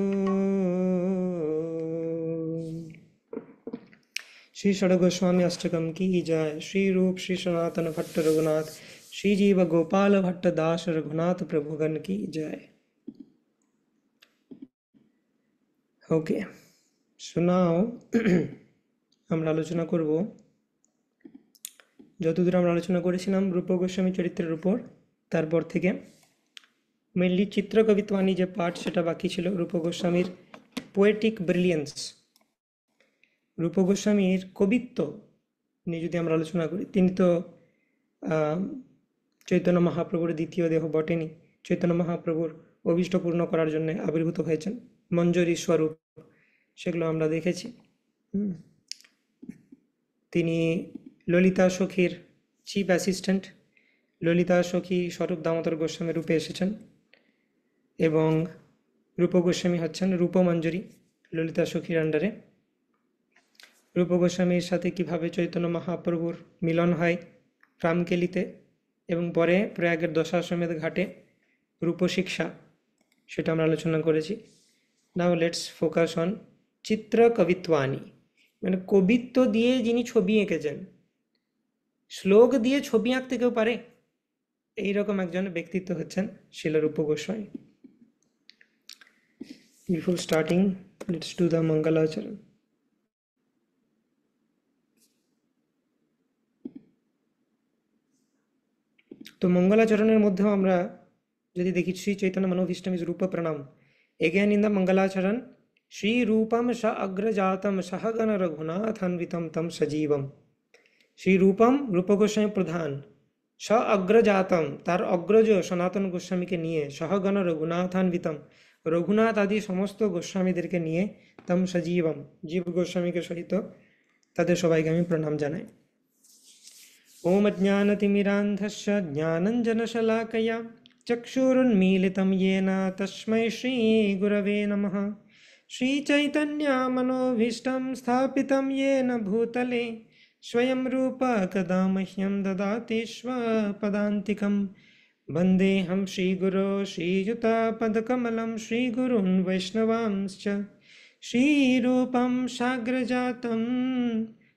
श्री षड गोस्वामी अष्टकम की जय। श्री रूप श्री सनातन भट्ट रघुनाथ श्री जीव गोपाल भट्ट दास रघुनाथ प्रभुगण की जय। ओके, শোনাও আমরা আলোচনা করব যতদূর আমরা আলোচনা করেছিলাম রূপ গোস্বামী চরিত্রের উপর। তারপর থেকে মেনলি চিত্রকবিত্বানি যে পার্ট সেটা বাকি ছিল। রূপ গোস্বামীর পোয়েটিক ব্রিলিয়েন্স, রূপ গোস্বামীর কবিত্ব নিয়ে যদি আমরা আলোচনা করি, তিনি তো চৈতন্য মহাপ্রভুর দ্বিতীয় দেহ বটেনি। চৈতন্য মহাপ্রভুর অভীষ্ট পূর্ণ করার জন্য আবির্ভূত হয়েছেন মঞ্জরি স্বরূপ, সেগুলো আমরা দেখেছি। তিনি ললিতা সখীর চিফ অ্যাসিস্ট্যান্ট, ললিতা সখী স্বরূপ দামোদর গোস্বামী রূপে এসেছেন এবং রূপ গোস্বামী হচ্ছেন রূপমঞ্জরি ললিতা সখীর আন্ডারে। রূপ গোস্বামীর সাথে কিভাবে চৈতন্য মহাপ্রভুর মিলন হয় রামকেলিতে এবং পরে প্রয়াগের দশাশ্বমেধ ঘাটে রূপশিক্ষা, সেটা আমরা আলোচনা করেছি। নাও লেটস ফোকাস অন চিত্রকবিত্বানি, মানে কবিত্ব দিয়ে যিনি ছবি এঁকেছেন। শ্লোক দিয়ে ছবি আঁকতে কেউ পারে? এইরকম একজন ব্যক্তিত্ব হচ্ছেন শিল Rup Goswami. Before starting let's do the mangalacharan. তো মঙ্গলাচরণের মধ্যেও আমরা যদি দেখি শ্রী চৈতন্য মনোভীষ্টম ইজ রূপ প্রণাম, again in the mangalacharan, Shri রূপম স অগ্রজাতম সহগণ রঘুনাথান্বিতম তম সজীবম। শ্রী রূপম, রূপ গোস্বামী প্রধান, স অগ্রজাতম তার অগ্রজ সনাতন গোস্বামীকে নিয়ে, সহগণ রঘুনাথান্বিতম রঘুনাথ আদি সমস্ত গোস্বামীদেরকে নিয়ে, তম সজীবম জীব গোস্বামীকে সহিত তাদের সবাইকে আমি প্রণাম জানাই। ওম অজ্ঞানতিমিরান্ধস্য জ্ঞানঞ্জনশলাকয়া চক্ষুरुन्मीलितं येन तस्मै श्रीगुरवे नमः। श्रीचैतन्यमनोभीष्टं स्थापितं येन भूतले स्वयं रूप कदा मह्यं ददाति स्वपदान्तिकं। वन्देऽहं श्रीगुरो श्रीयुतापदकमलं श्रीगुरून् वैष्णवांश्च श्रीरूपं साग्रजातं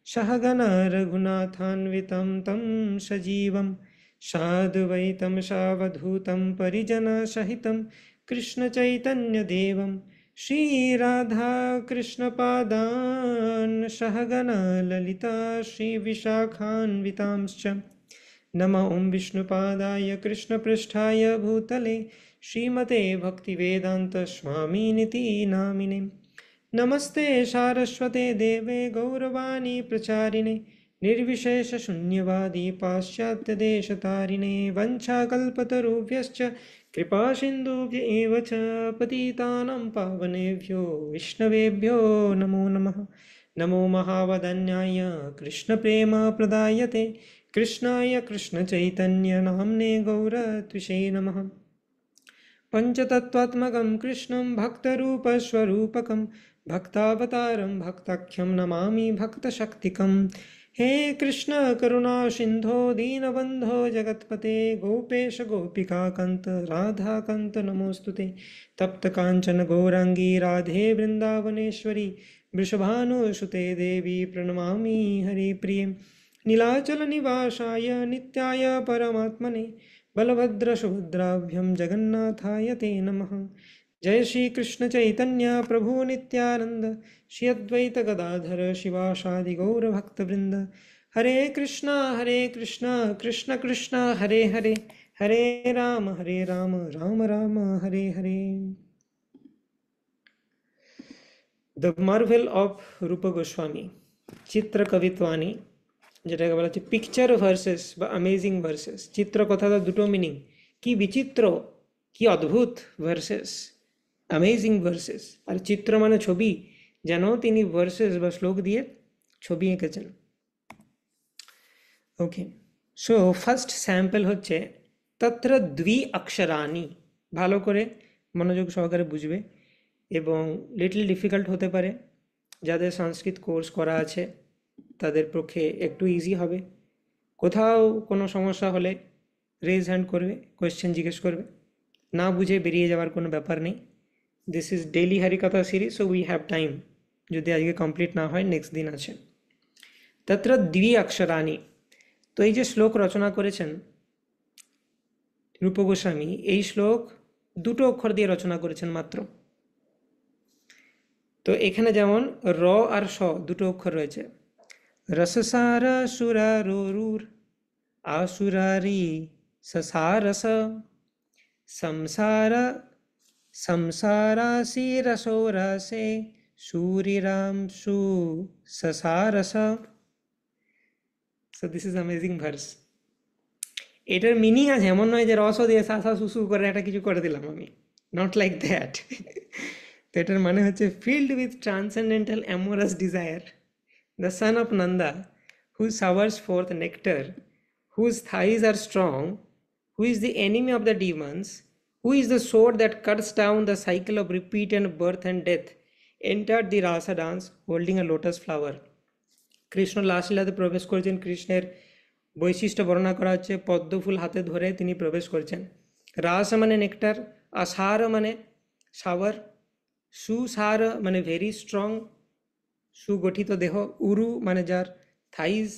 सहगण रघुनाथान्वितं तं सजीवं साद्वैतं सावधूतं परिजनसहितं कृष्णचैतन्यदेवं श्रीराधाकृष्णपादान् सहगण ललिता श्रीविशाखान्वितांश्च। नमः ॐ विष्णुपादाय कृष्णपृष्ठाय भूतले श्रीमते भक्तिवेदान्तस्वामिनिति नामिने। नमस्ते सारस्वते देवे गौरवाणी प्रचारिणे निर्विशेषशून्यवादी पाश्चात्यदेशतारिणे। वञ्चाकल्पतरुभ्यश्च कृपासिन्धुभ्य एव च पतितानां पावनेभ्यो विष्णवेभ्यो नमो नमः। नमो महावदन्याय कृष्णप्रेमप्रदायते कृष्णाय कृष्णचैतन्यनाम्ने गौरत्विषे नमः। पञ्चतत्त्वात्मकं कृष्णं भक्तरूपस्वरूपकं भक्तावतारं भक्ताख्यं नमामि भक्तशक्तिकं। हे कृष्ण करुणा सिन्धो दीनबन्धो जगत्पते गोपेश गोपिकाकन्त राधाकन्त नमोऽस्तुते। तप्तकाञ्चन गौराङ्गी राधे वृन्दावनेश्वरी वृषभानुसुते देवी प्रणमामि हरिप्रिये। नीलाचलनिवासाय नित्याय परमात्मने बलभद्रसुभद्राभ्यां जगन्नाथाय ते नमः। जय श्री कृष्ण चैतन्य प्रभु नित्यानंद श्री अद्वैत गदाधर शिवासादि गौर भक्तवृंद। हरे कृष्णा कृष्ण कृष्ण हरे हरे, हरे Ram Ram Ram Hare Hare. The marvel of रूप गोस्वामी, चित्र कवित्वानी, যেটাকে বলা হচ্ছে পিকচার ভার্সেস বা অ্যামেজিং ভার্সেস। চিত্র কথাটা দুটো মিনিং, কি বিচিত্র কি অদ্ভুত ভার্সেস অ্যামেজিং ভার্সেস। আর চিত্র মানে ছবি, যেন তিনি ভার্সেস বা শ্লোক দিয়ে ছবি এঁকেছেন। ওকে, সো ফার্স্ট স্যাম্পল হচ্ছে তত্র দ্বি অক্ষরাণি। ভালো করে মনোযোগ সহকারে বুঝবে, এবং লিটল ডিফিকাল্ট হতে পারে, যাদের সংস্কৃত কোর্স করা আছে তাদের পক্ষে একটু ইজি হবে। কোথাও কোনো সমস্যা হলে রেজ হ্যান্ড করবে, কোয়েশ্চেন জিজ্ঞেস করবে, না বুঝে বেরিয়ে যাওয়ার কোনো ব্যাপার নেই। দিস ইজ ডেইলি হরিকথা series, so we have time. যদি আজকে কমপ্লিট না হয় নেক্সট দিন আছে। তত্র দ্বি অক্ষরাণি, তো এই যে শ্লোক রচনা করেছেন রূপ গোস্বামী, এই শ্লোক দুটো অক্ষর দিয়ে রচনা করেছেন মাত্র। তো এখানে যেমন র আর স দুটো অক্ষর রয়েছে। रससार सुरारोरुर आसुरारी ससारस संसार संसारासी रसोरसे सूरिराम सु ससारस। So this is amazing verse. এটার মিনিং আছে, এমন নয় যে রস দিয়ে সাসা সুসু করে একটা কিছু করে দিলাম আমি, নট লাইক দ্যাট। তো এটার মানে হচ্ছে filled with transcendental amorous desire, the son of Nanda, who showers forth nectar, whose thighs are strong, who is the enemy of the demons, who is the sword that cuts down the cycle of repeated birth and death, entered the rasa dance holding a lotus flower. Krishna লাসলীলাতে প্রবেশ করেছেন। কৃষ্ণের বৈশিষ্ট্য বর্ণনা করা হচ্ছে, পদ্মফুল হাতে ধরে তিনি প্রবেশ করেছেন। রাস মানে নেকটার, আসার মানে শাওয়ার, সুসার মানে ভেরি স্ট্রং সুগঠিত দেহ, উরু মানে যার থাইজ,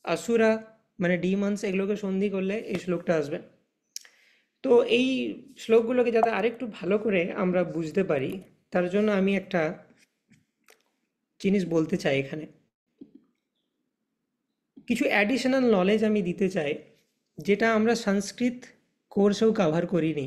আসুরা মানে ডিমন্স, এগুলোকে সন্ধি করলে এই শ্লোকটা আসবে। তো এই শ্লোকগুলোকে যাতে আরেকটু ভালো করে আমরা বুঝতে পারি, তার জন্য আমি একটা জিনিস বলতে চাই। এখানে কিছু অ্যাডিশনাল নলেজ আমি দিতে চাই, যেটা আমরা সংস্কৃত কোর্সেও কভার করিনি।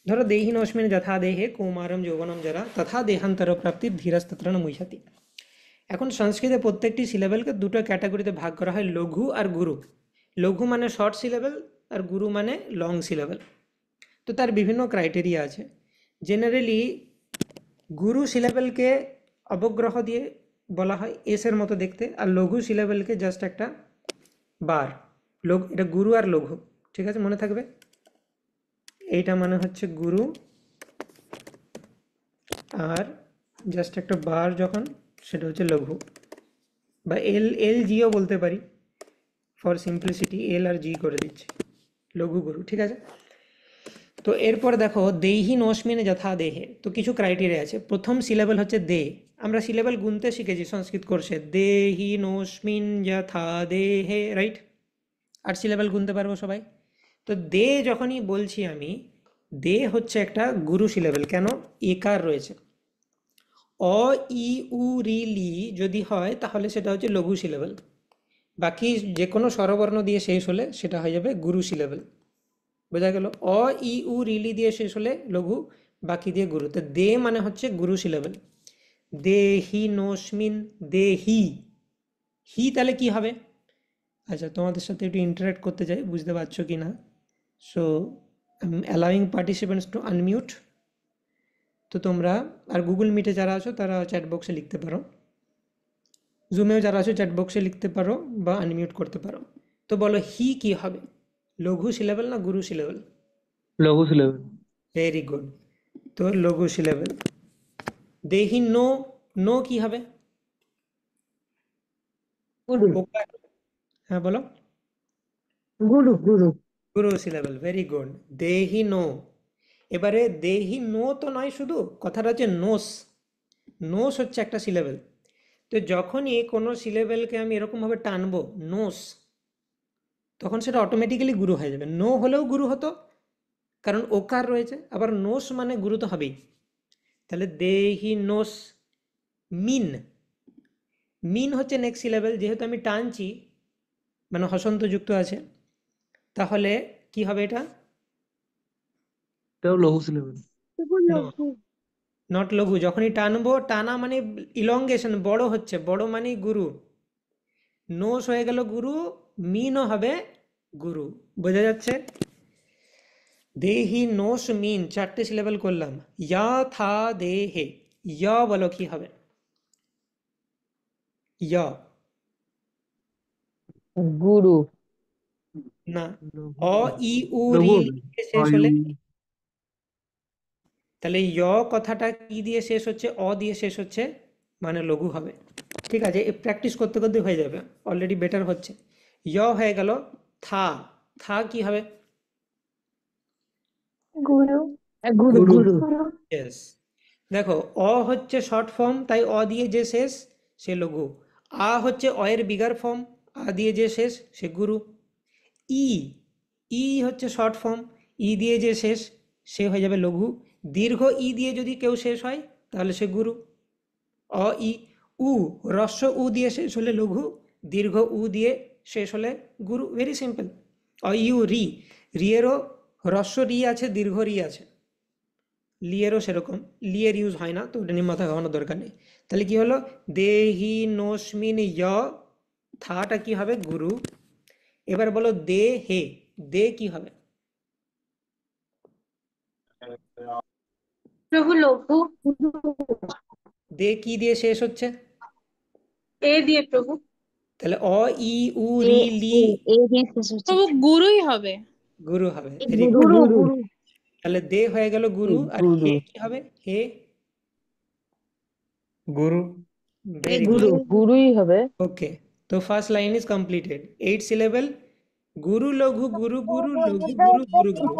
ধরো দেহিনস্মিন যথা দেহে কৌমারম যৌবনম জরা তথা দেহান্তর প্রাপ্তির ধীরস্তত্র ন মুহ্যতি। এখন সংস্কৃতে প্রত্যেকটি সিলেবেলকে দুটো ক্যাটাগরিতে ভাগ করা হয়, লঘু আর গুরু। লঘু মানে শর্ট সিলেবেল আর গুরু মানে লং সিলেবেল। তো তার বিভিন্ন ক্রাইটেরিয়া আছে। জেনারেলি গুরু সিলেবেলকে অবগ্রহ দিয়ে বলা হয়, এসের মতো দেখতে, আর লঘু সিলেবেলকে জাস্ট একটা বার। লঘু, এটা গুরু আর লঘু, ঠিক আছে, মনে থাকবে। এইটা মানে হচ্ছে গুরু, আর জাস্ট একটা বার যখন, সেটা হচ্ছে লঘু, বা এল এল জিও বলতে পারি, ফর সিম্পলিসিটি এল আর জি করে দিচ্ছে, লঘু গুরু, ঠিক আছে। তো এরপর দেখো দেহি নস্মিনে যথা দেহে, তো কিছু ক্রাইটেরিয়া আছে। প্রথম সিলেবেল হচ্ছে দে। আমরা সিলেবেল গুনতে শিখেছি সংস্কৃত কোর্সে, দেহি নস্মিন যথা দেহে, রাইট? আর সিলেবেল গুনতে পারবো সবাই। তো দে যখনই বলছি আমি, দে হচ্ছে একটা গুরু সিলেবেল। কেন? একার রয়েছে। অ ই উ রি লি যদি হয় তাহলে সেটা হচ্ছে লঘু সিলেবেল। বাকি যে কোনো স্বরবর্ণ দিয়ে শেষ হলে সেটা হয়ে যাবে গুরু সিলেবেল। বোঝা গেল? অ ই উ রিলি দিয়ে শেষ হলে লঘু, বাকি দিয়ে গুরু। তো দে মানে হচ্ছে গুরু সিলেবেল। দেহি নোসমিন দেহি, হি তাহলে কি হবে? আচ্ছা, তোমাদের সাথে একটু ইন্টারাক্ট করতে চাই, বুঝতে পারছো কি না। So I am allowing participants to unmute. তো তোমরা আর গুগল মিটে যারা আছো তারা চ্যাট বক্সে লিখতে পারো, জুমেও যারা আছো চ্যাট বক্সে লিখতে পারো বা আনমিউট করতে পারো। তো বলো হি কি হবে, লঘু সিলেবেল না গুরু সিলেবেল? লঘু সিলেবেল। Very good. তো লঘু সিলেবেল। দেহি নো, নো কি হবে? গুরু ওকার। হ্যাঁ বলো। গুরু গুরু গুরু সিলেবেল, ভেরি গুড। দেহি নো। এবারে দেহি নো তো নয়, শুধু কথাটা হচ্ছে নোস। নোস হচ্ছে একটা সিলেবেল। তো যখনই কোনো সিলেবেলকে আমি এরকমভাবে টানবো নোস, তখন সেটা অটোমেটিক্যালি গুরু হয়ে যাবে। নো হলেও গুরু হতো, কারণ ওকার রয়েছে, আবার নোস মানে গুরু তো হবেই। তাহলে দেহি নোস মিন। মিন হচ্ছে নেক্সট সিলেবেল, যেহেতু আমি টানছি মানে হসন্ত যুক্ত আছে, তাহলে কি হবে এটা? এটাও লঘু সিলেবেল। নো, নট লঘু। যখনই টানবো, টানা মানে ইলংগেশন, বড় হচ্ছে, বড় মানেই গুরু। নোস হয়ে গেল গুরু, মিনও হবে গুরু। বোঝা যাচ্ছে? দেহি নোস মিন, চারটে সিলেবেল করলাম। ইয়া থা দেহে, ইয়া বলো কি হবে? ইয়া। গুরু। না। লঘু অ ই উ লঘু রি হবে। লি দিয়ে শেষ অয়ু হলে, তাহলে য় কথাটা কি দিয়ে শেষ হচ্ছে? অ দিয়ে শেষ হচ্ছে, মানে লঘু হবে। ঠিক আছে, প্র্যাকটিস করতে করতে হয়ে যাবে, অলরেডি বেটার হচ্ছে। য় হয়ে গেল। থা, থা কি হবে? গুরু। গুরু গুরু গুরু। ইয়েস। দেখো, অ হচ্ছে শর্ট ফর্ম, তাই অ দিয়ে যে শেষ সে লঘু। আ হচ্ছে অয়ের বিগার ফর্ম, আ দিয়ে যে শেষ সে গুরু। ই, ই হচ্ছে শর্ট ফর্ম, ই দিয়ে যে শেষ সে হয়ে যাবে লঘু। দীর্ঘ ই দিয়ে যদি কেউ শেষ হয় তাহলে সে গুরু। অ ই। উ, হ্রস্ব উ দিয়ে শেষ হলে লঘু, দীর্ঘ উ দিয়ে শেষ হলে গুরু। Very simple. অ ইউ রি, রিয়েরও হ্রস্ব রি আছে, দীর্ঘ রি আছে। লিয়েরও সেরকম, লিয়ের ইউজ হয় না, তো ওটা নিয়ে মাথা ঘামানোর দরকার নেই। তাহলে কি হলো? দেহি নোসমিন য়, থাটা কি হবে? গুরু। এবার বলো দে হে, দে কি হবে? প্রভু লঘু। দে কি দিয়ে শেষ হচ্ছে? এ দিয়ে প্রভু। তাহলে অ ই উ এ রি লি, এ দিয়ে শেষ হচ্ছে। প্রভু গুরুই হবে। গুরু হবে। Very good. গুরু গুরু। তাহলে দে হয়ে গেল গুরু, আর হে গুরু। কি হবে? হে গুরু। A very good. গুরু গুরু। গুরুই হবে। ওকে, তো first line is completed. 8 syllable, গুরু লঘু গুরু গুরু লঘু গুরু গুরু গুরু।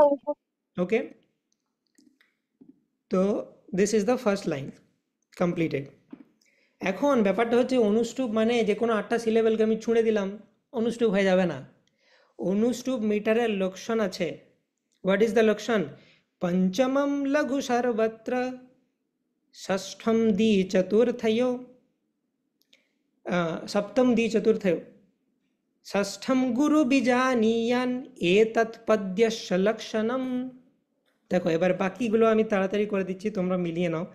ওকে, তো this is the first line completed. এখন ব্যাপারটা হচ্ছে অনুষ্টুপ মানে যে কোনো 8টা সিলেবেলকে আমি ছুঁড়ে দিলাম, অনুষ্টুপ হয়ে যাবে না। অনুষ্টুপ মিটারের লক্ষণ আছে। হোয়াট ইজ দ্য লক্ষণ? পঞ্চমম লঘু সর্বত্র, ষষ্ঠম দ্বি চতুর্থयो, সপ্তম দ্বি চতুর্থयो, ষষ্ঠম গুরু বিজানীয়ান এতৎ পদ্যস্য লক্ষণম। দেখো এবার বাকিগুলো আমি তাড়াতাড়ি করে দিচ্ছি, তোমরা মিলিয়ে নাও,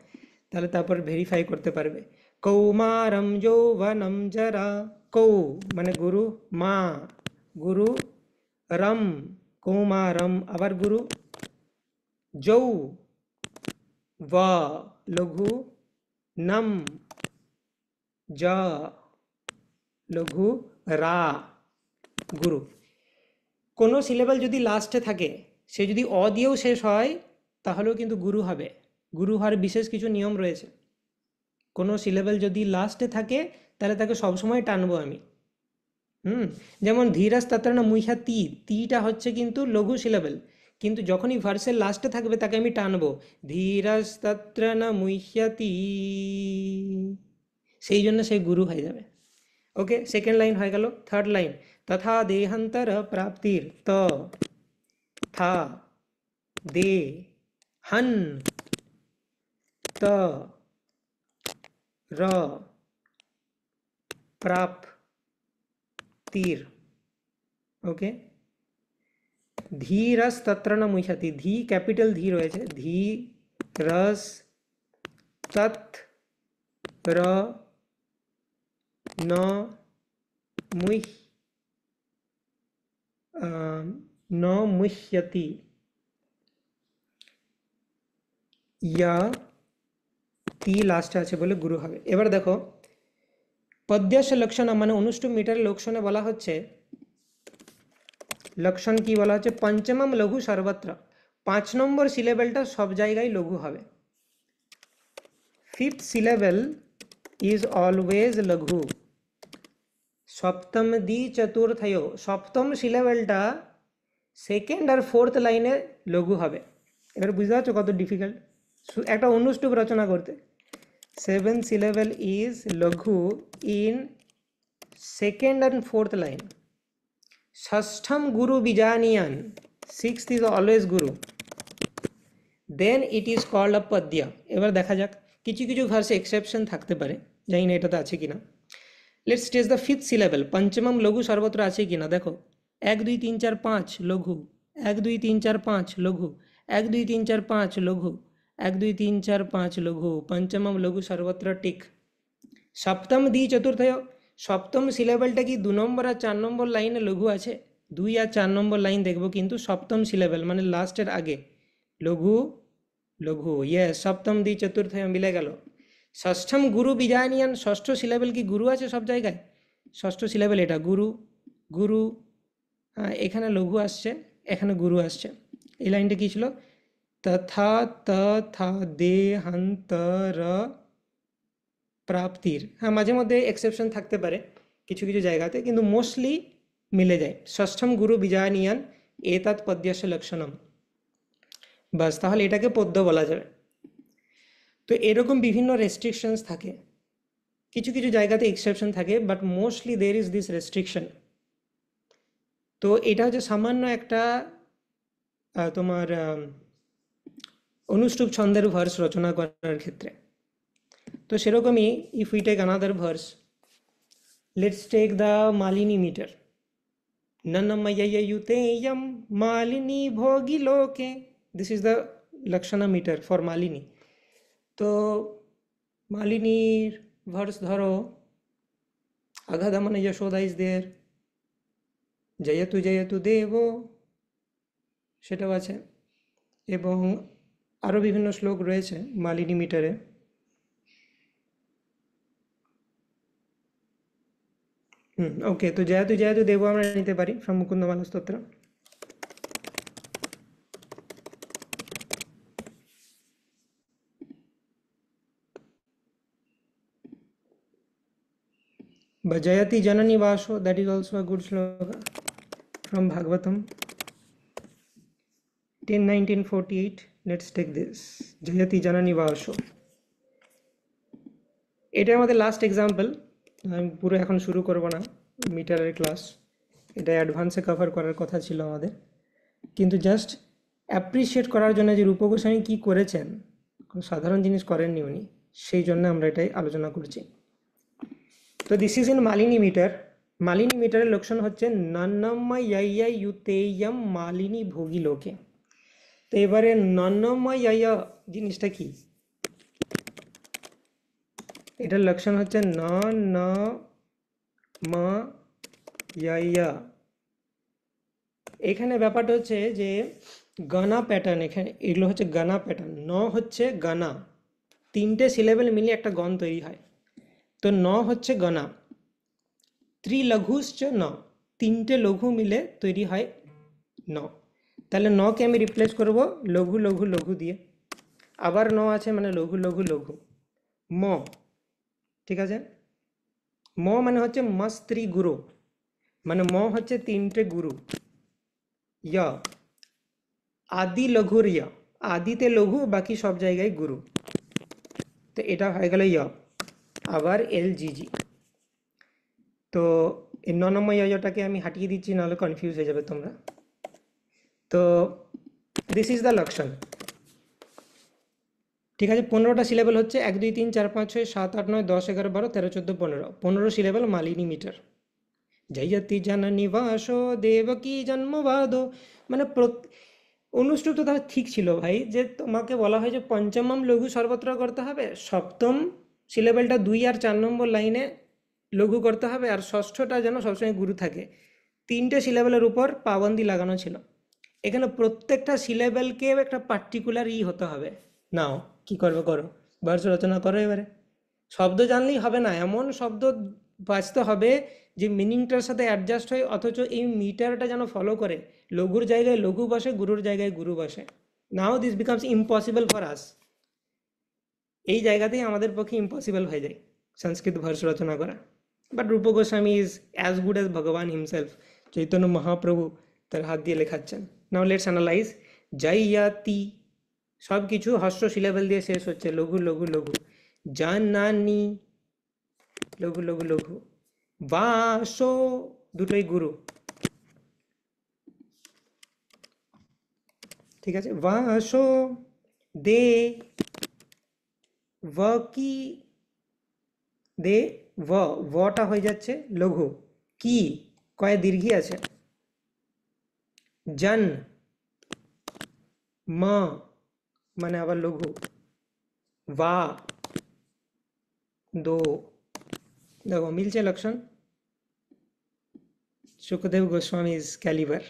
তাহলে তারপর ভেরিফাই করতে পারবে। কৌমারম যৌবনম জরা, কৌ মানে গুরু, মা গুরু, রম কৌমারম আবার গুরু, যৌ বা লঘু, নম যা লঘু, রা গুরু। কোনো সিলেবল যদি লাস্টে থাকে, সে যদি অ দিয়েও শেষ হয় তাহলেও কিন্তু গুরু হবে। গুরু হওয়ার বিশেষ কিছু নিয়ম রয়েছে। কোনো সিলেবল যদি লাস্টে থাকে তাহলে তাকে সবসময় টানবো আমি। যেমন ধীরাস তত্রণ মুহ্যা তি, তিটা হচ্ছে কিন্তু লঘু সিলেবল, কিন্তু যখনই ভার্সের লাস্টে থাকবে তাকে আমি টানবো, ধীরাস তত্রণ মুহ্যতি, সেই জন্য সে গুরু হয়ে যাবে। ওকে, সেকেন্ড লাইন হয়ে গেল। থার্ড লাইন, তথা দেহান্তর প্রাপ্তির, ত থা দে হন ত র প্রাপ্তির। ওকে, ধীরস তত্র ন মুহ্যতি, ধী ক্যাপিটাল ধী রয়েছে, ধী রস তৎ র ন মুহ ন মুহ্যতি, ইয়া তি লাস্টে আছে বলে গুরু হবে। এবার দেখো পদ্যস্য লক্ষণ মানে অনুষ্টুপ মিটার লক্ষণে বলা হচ্ছে, লক্ষণ কি বলা হচ্ছে, পঞ্চমম লঘু সর্বত্র, 5 নম্বর সিলেবেলটা সব জায়গায় লঘু হবে। ফিফথ সিলেবেল ইজ অলওয়েজ লঘু। সপ্তম দ্বি চতুর্থয়, সপ্তম সিলেবেলটা সেকেন্ড আর ফোর্থ লাইনে লঘু হবে। এবার বুঝতে পারছো কত ডিফিকাল্ট একটা অনুষ্টুপ রচনা করতে। 7th syllable is লঘু in second and fourth line. ষষ্ঠম Guru বিজানিয়ান, 6th is always guru, then it is called a padya. এবার দেখা যাক, কিছু কিছু ভার্সে এক্সেপশন থাকতে পারে, জানি না এটাতে আছে কিনা। Let's test the fifth syllable, পঞ্চমম লঘু সর্বত্র আছে কিনা দেখো। 1 2 3 4 5 লঘু, 1 2 3 4 5 লঘু, 1 2 3 4 5 লঘু, 1 2 3 4 5 লঘু, পঞ্চমম লঘু সর্বত্র টিক। সপ্তম দ্বি চতুর্থয়, সপ্তম সিলেবলটা কি 2 নম্বর আর 4 নম্বর লাইনে লঘু আছে? 2 আর 4 নম্বর লাইন দেখবো, কিন্তু সপ্তম সিলেবল মানে লাস্টের আগে লঘু লঘু, ইয়েস, সপ্তম দ্বি চতুর্থয় মিলে গেল। ষষ্ঠম গুরু বিজানিয়ান, ষষ্ঠ সিলেবল কি গুরু আছে সব জায়গায়? ষষ্ঠ সিলেবল এটা গুরু, গুরু, হ্যাঁ এখানে লঘু আসছে, এখানে গুরু আসছে। এই লাইনটা কি ছিল? তথা তথা দেহান্তর প্রাপ্তির। হ্যাঁ মাঝে মধ্যে এক্সেপশন থাকতে পারে কিছু কিছু জায়গাতে, কিন্তু মোস্টলি মিলে যায়। ষষ্ঠম গুরু বিজানিয়ান এতৎ পদ্যস্য লক্ষণম, বাস, তাহলে এটাকে পদ্য বলা যাবে। তো এরকম বিভিন্ন রেস্ট্রিকশনস থাকে, কিছু কিছু জায়গাতে এক্সেপশন থাকে, but mostly there is this restriction. তো এটা হচ্ছে সামান্য একটা তোমার অনুষ্টুপ ছন্দের ভার্স রচনা করার ক্ষেত্রে। তো সেরকমই if we take another verse, let's take the Malini meter. ননময়য়ুতেয়ম মালিনী ভোগী লোকে, this is the lakshana meter for Malini. তো মালিনীর ভার্স ধরো, আঘাদমন যশোদা ইজ দেয়ার, জয়তু জয়তু দেব, সেটাও আছে, এবং আরও বিভিন্ন শ্লোক রয়েছে মালিনী মিটারে। ওকে, তো জয়তু জয়তু দেব আমরা নিতে পারি from মুকুন্দমালা Stotra. Jayati Janani Vasho, that is also a good sloka from Bhagavatam 10:19:48. Let's take this Jayati Janani Vasho. এটা আমাদের লাস্ট এক্সাম্পল, আমি পুরো এখন শুরু করব না মিটারের ক্লাস, এটা অ্যাডভান্সে কভার করার কথা ছিল আমাদের, কিন্তু জাস্ট অ্যাপ্রিসিয়েট করার জন্য যে রূপ গোস্বামী কী করেছেন, কোনো সাধারণ জিনিস করেননি উনি, সেই জন্য আমরা এটাই আলোচনা করছি। তো this is in Malini metre. Malini মিটারের লক্ষণ হচ্ছে নন্নময়য়ুতেয়ম মালিনী ভোগী লোকে। তো এবারে নন্নময় জিনিসটা কি? এটার লক্ষণ হচ্ছে ন ন ম ইয়া। এখানে ব্যাপারটা হচ্ছে যে গানা প্যাটার্ন, এখানে এগুলো হচ্ছে গানা প্যাটার্ন। ন হচ্ছে গানা, তিনটে সিলেবেল মিলিয়ে একটা গণ তৈরি হয়। তো ন হচ্ছে গনা, ত্রিলঘুশ্চ ন, তিনটে লঘু মিলে তৈরি হয় ন। তাহলে নকে আমি রিপ্লেস করব লঘু লঘু লঘু দিয়ে, আবার ন আছে মানে লঘু লঘু লঘু। ম, ঠিক আছে, ম মানে হচ্ছে মস্ত্রী গুরু, মানে ম হচ্ছে তিনটে গুরু। য়, আদি লঘুর য়, আদিতে লঘু বাকি সব জায়গায় গুরু, তো এটা হয়ে গেল য়। আবার এল জি জি। তো এই 9 নম্বর ইয়টাকে আমি হাঁটিয়ে দিচ্ছি, নাহলে কনফিউজ হয়ে যাবে তোমরা। তো দিস ইজ দ্য লক্ষণ, ঠিক আছে। 15টা সিলেবেল হচ্ছে 1 2 3 4 5 6 7 8 9 10 11 12 13 14 15, 15 সিলেবেল মালিনী মিটার। জয়তি জননী বাসো দেবকী জন্মবাদো, মানে অনুষ্ঠুপ তো তাহলে ঠিক ছিল ভাই, যে তোমাকে বলা হয় যে পঞ্চমম লঘু সর্বত্র করতে হবে, সপ্তম সিলেবেলটা 2 আর 4 নম্বর লাইনে লঘু করতে হবে, আর ষষ্ঠটা যেন সবসময় গুরু থাকে। তিনটে সিলেবেলের উপর পাবন্দি লাগানো ছিল। এখানে প্রত্যেকটা সিলেবেলকে একটা পার্টিকুলার হতে হবে। নাও কি করবে করো, ভার্স রচনা করো। এবারে শব্দ জানলেই হবে না, এমন শব্দ বাঁচতে হবে যে মিনিংটার সাথে অ্যাডজাস্ট হয়, অথচ এই মিটারটা যেন ফলো করে, লঘুর জায়গায় লঘু বসে, গুরুর জায়গায় গুরু বসে। Now this becomes impossible for us. এই জায়গাতেই আমাদের পক্ষে ইম্পসিবল হয়ে যায় সংস্কৃত ভার্স রচনা করা। বাট রূপ Goswami is as good as ভগবান হিমসেলফ, চৈতন্য মহাপ্রভু তার হাত দিয়ে লেখাচ্ছেন। Now let's analyse. জাইয়াতি, সব কিছু হস্য সিলেবেল দিয়ে শেষ হচ্ছে, লঘু লঘু লঘু। জানানি, লঘু লঘু লঘু। বাসো, দুটোই গুরু, ঠিক আছে। বাসো, দে, কি, দে, ভটা হয়ে যাচ্ছে লঘু। কি, কয়ে দীর্ঘি আছে। জন, ম মানে আবার লঘু। বা, দো, দেখো মিলছে লক্ষণ। সুখদেব গোস্বামী ইজ ক্যালিবার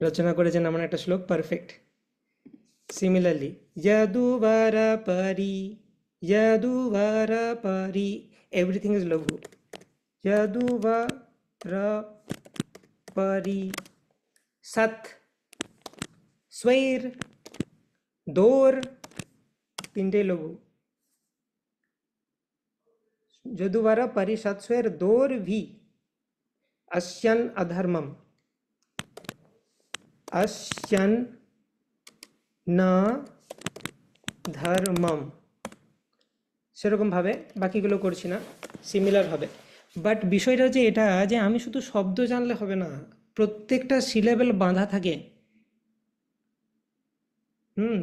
রচনা করেছেন এমন একটা শ্লোক, পারফেক্ট। সিমিলারলি যদুবরা পরি, যদুবরা পরি, এভরিথিং ইজ লঘু। যদুবরা পরি, সৎ, स्वैर, দোর, তিনটে লঘু। যদুবরা পরি সৎ স্বৈর দোর ভি। अस्यन अधर्मम, अस्यन না ধর্মম, সেরকমভাবে বাকিগুলো করছি না, সিমিলার হবে। বাট বিষয়টা হচ্ছে এটা যে আমি শুধু শব্দ জানলে হবে না, প্রত্যেকটা সিলেবেল বাঁধা থাকে।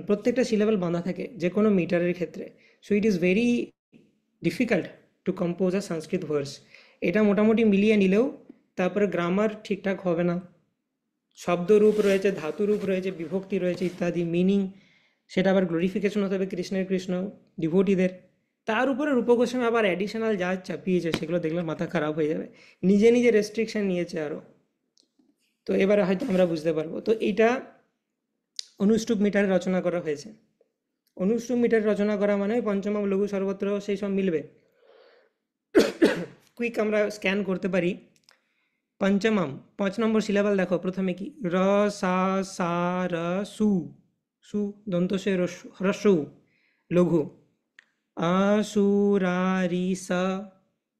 প্রত্যেকটা সিলেবেল বাঁধা থাকে যে কোনো মিটারের ক্ষেত্রে। So it is very difficult to compose a Sanskrit verse. এটা মোটামুটি মিলিয়ে নিলেও তারপরে গ্রামার ঠিকঠাক হবে না, শব্দরূপ রয়েছে, ধাতুরূপ রয়েছে, বিভক্তি রয়েছে ইত্যাদি, মিনিং, সেটা আবার গ্লোরিফিকেশন হতে হবে কৃষ্ণের, কৃষ্ণ ডিভোটিদের। তার উপরে রূপ গোস্বামী আবার অ্যাডিশনাল যা চাপিয়েছে সেগুলো দেখলে মাথা খারাপ হয়ে যাবে, নিজে নিজে রেস্ট্রিকশন নিয়েছে আরও। তো এবারে হয়তো আমরা বুঝতে পারবো। তো এইটা অনুষ্টুপ মিটারে রচনা করা হয়েছে। অনুষ্টুপ মিটারে রচনা করা মানে পঞ্চমম লঘু সর্বত্র সেই সব মিলবে। কুইক আমরা স্ক্যান করতে পারি। পঞ্চমম 5 নম্বর সিলেবাল দেখো, প্রথমে কি র সা সা র সু, সু দন্ত সে হ্রস্ব লঘু। আসুরারি সা,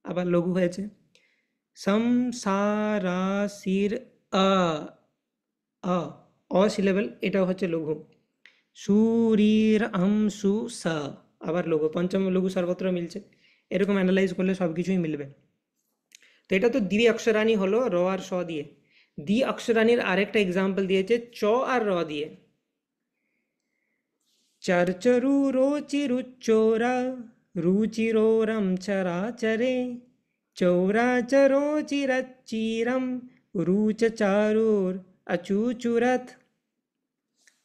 আবার লঘু হয়েছে। সংসারাসির আ, অ সিলেবেল, এটাও হচ্ছে লঘু। সুরীর আমসু সা, আবার লঘু। পঞ্চম লঘু সর্বত্র মিলছে। এরকম অ্যানালাইজ করলে সব কিছুই মিলবে। তো এটা তো দ্বি অক্ষরাণী হলো র আর স দিয়ে। দ্বি অক্ষরাণীর আরেকটা এক্সাম্পল দিয়েছে চ আর র দিয়ে। চরচরু রোচিরুচ্চোরা, রুচিরোরম চরাচরে, চৌরাচরোচিরচ্চিরম, রুচচারুর অচুচুরথ।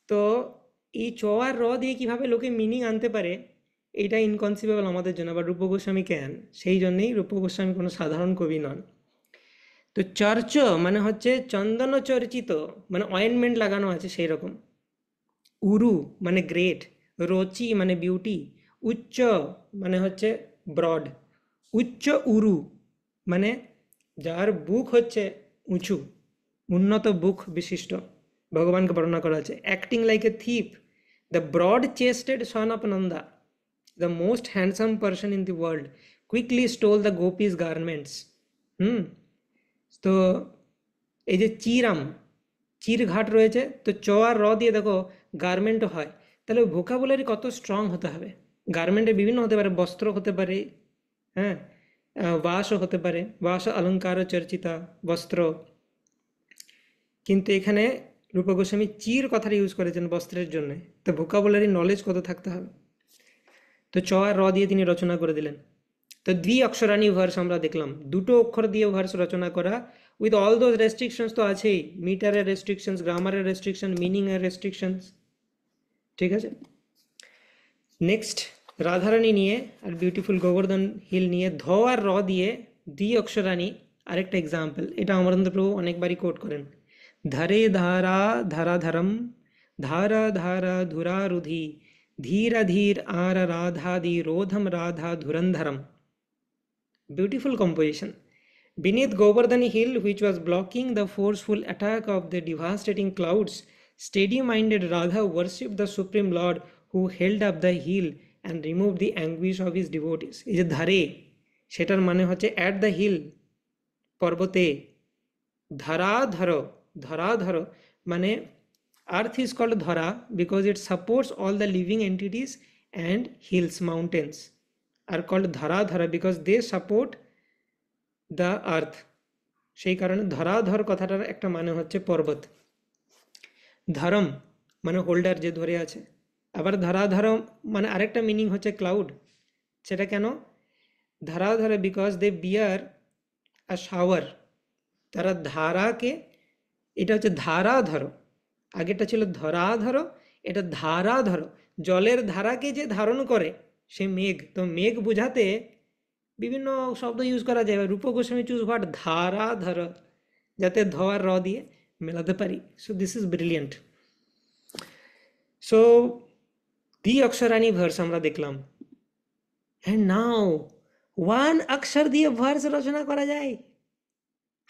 তো এই চ আর র দিয়ে কিভাবে লোকে মিনিং আনতে পারে এইটা ইনকনসিভেবল আমাদের জন্য, আবার রূপ গোস্বামী ক্যান, সেই জন্যেই রূপ গোস্বামী কোনো সাধারণ কবি নন। তো চর্চ মানে হচ্ছে চন্দন চর্চিত, মানে অয়েনমেন্ট লাগানো আছে সেই রকম। উরু মানে গ্রেট, রচি মানে বিউটি, উচ্চ মানে হচ্ছে ব্রড, উচ্চ উরু মানে যার বুক হচ্ছে উঁচু, উন্নত বুক বিশিষ্ট, ভগবানকে বর্ণনা করা আছে। Acting like a thief, the broad chested son of Nanda, the most handsome person in the world, quickly stole the gopis garments. তো এই যে চিরাম, চির ঘাট রয়েছে, তো চ আর র দিয়ে দেখো গার্মেন্টও হয়, তাহলে ভোকাবুলারি কত স্ট্রং হতে হবে। গার্মেন্টে বিভিন্ন হতে পারে, বস্ত্র হতে পারে, হ্যাঁ, বাসও হতে পারে, বাস অলঙ্কার চর্চিতা বস্ত্র, কিন্তু এখানে রূপ গোস্বামী চির কথাটা ইউজ করেছেন বস্ত্রের জন্য, তো ভোকাবুলারি নলেজ কত থাকতে হবে। তো চ আর র দিয়ে তিনি রচনা করে দিলেন। তো দ্বি অক্ষরানি ভার্স আমরা দেখলাম, দুটো অক্ষর দিয়ে ভার্স রচনা করা, উইথ অল দোজ রেস্ট্রিকশনস তো আছেই, মিটারের রেস্ট্রিকশনস, গ্রামারের রেস্ট্রিকশন, মিনিংয়ের রেস্ট্রিকশনস, ঠিক আছে। নেক্সট রাধারানী নিয়ে আর বিউটিফুল গোবর্ধন হিল নিয়ে ধ আর র দিয়ে দ্বি অক্ষরানি আরেকটা এক্সাম্পল, এটা অমরেন্দ্র প্রভু অনেকবারই কোট করেন। ধরে ধারা ধরাধরম, ধারা ধারা ধুরারুধি, ধীরা ধীর আর রাধাদি রোধম Radha ধুরন্ধরম। Beautiful composition. Beneath Govardhani hill, which was blocking the forceful attack of the devastating clouds, steady-minded Radha worshipped the Supreme Lord who held up the hill and removed the anguish of his devotees. এই যে ধারে, সেটার মানে হচ্ছে at the hill, পর্বতে। ধরাধর, ধরাধর মানে earth is called ধরা because it supports all the living entities, and hills, mountains are called dharadhara because they support the earth, সেই কারণে ধরাধর কথাটার একটা মানে হচ্ছে পর্বত। ধরম মানে হোল্ডার, যে ধরে আছে। আবার ধরাধর মানে আরেকটা মিনিং হচ্ছে ক্লাউড, সেটা কেন? ধরাধর because they beer a shower, তারা ধারাকে, এটা হচ্ছে ধারাধর, আগেটা ছিল ধরাধর, এটা ধারাধর, জলের ধারাকে যে ধারণ করে সে মেঘ। তো মেঘ বোঝাতে বিভিন্ন শব্দ ইউজ করা যায়, রূপ গোস্বামী চুজ হোয়াট, ধারাধর, যাতে ধ আর র দিয়ে মেলাতে পারি। So this is brilliant. So দ্বি অক্ষরানি ভার্স আমরা দেখলাম, অ্যান্ড নাও ওয়ান অক্ষর দিয়ে ভার্স রচনা করা যায়।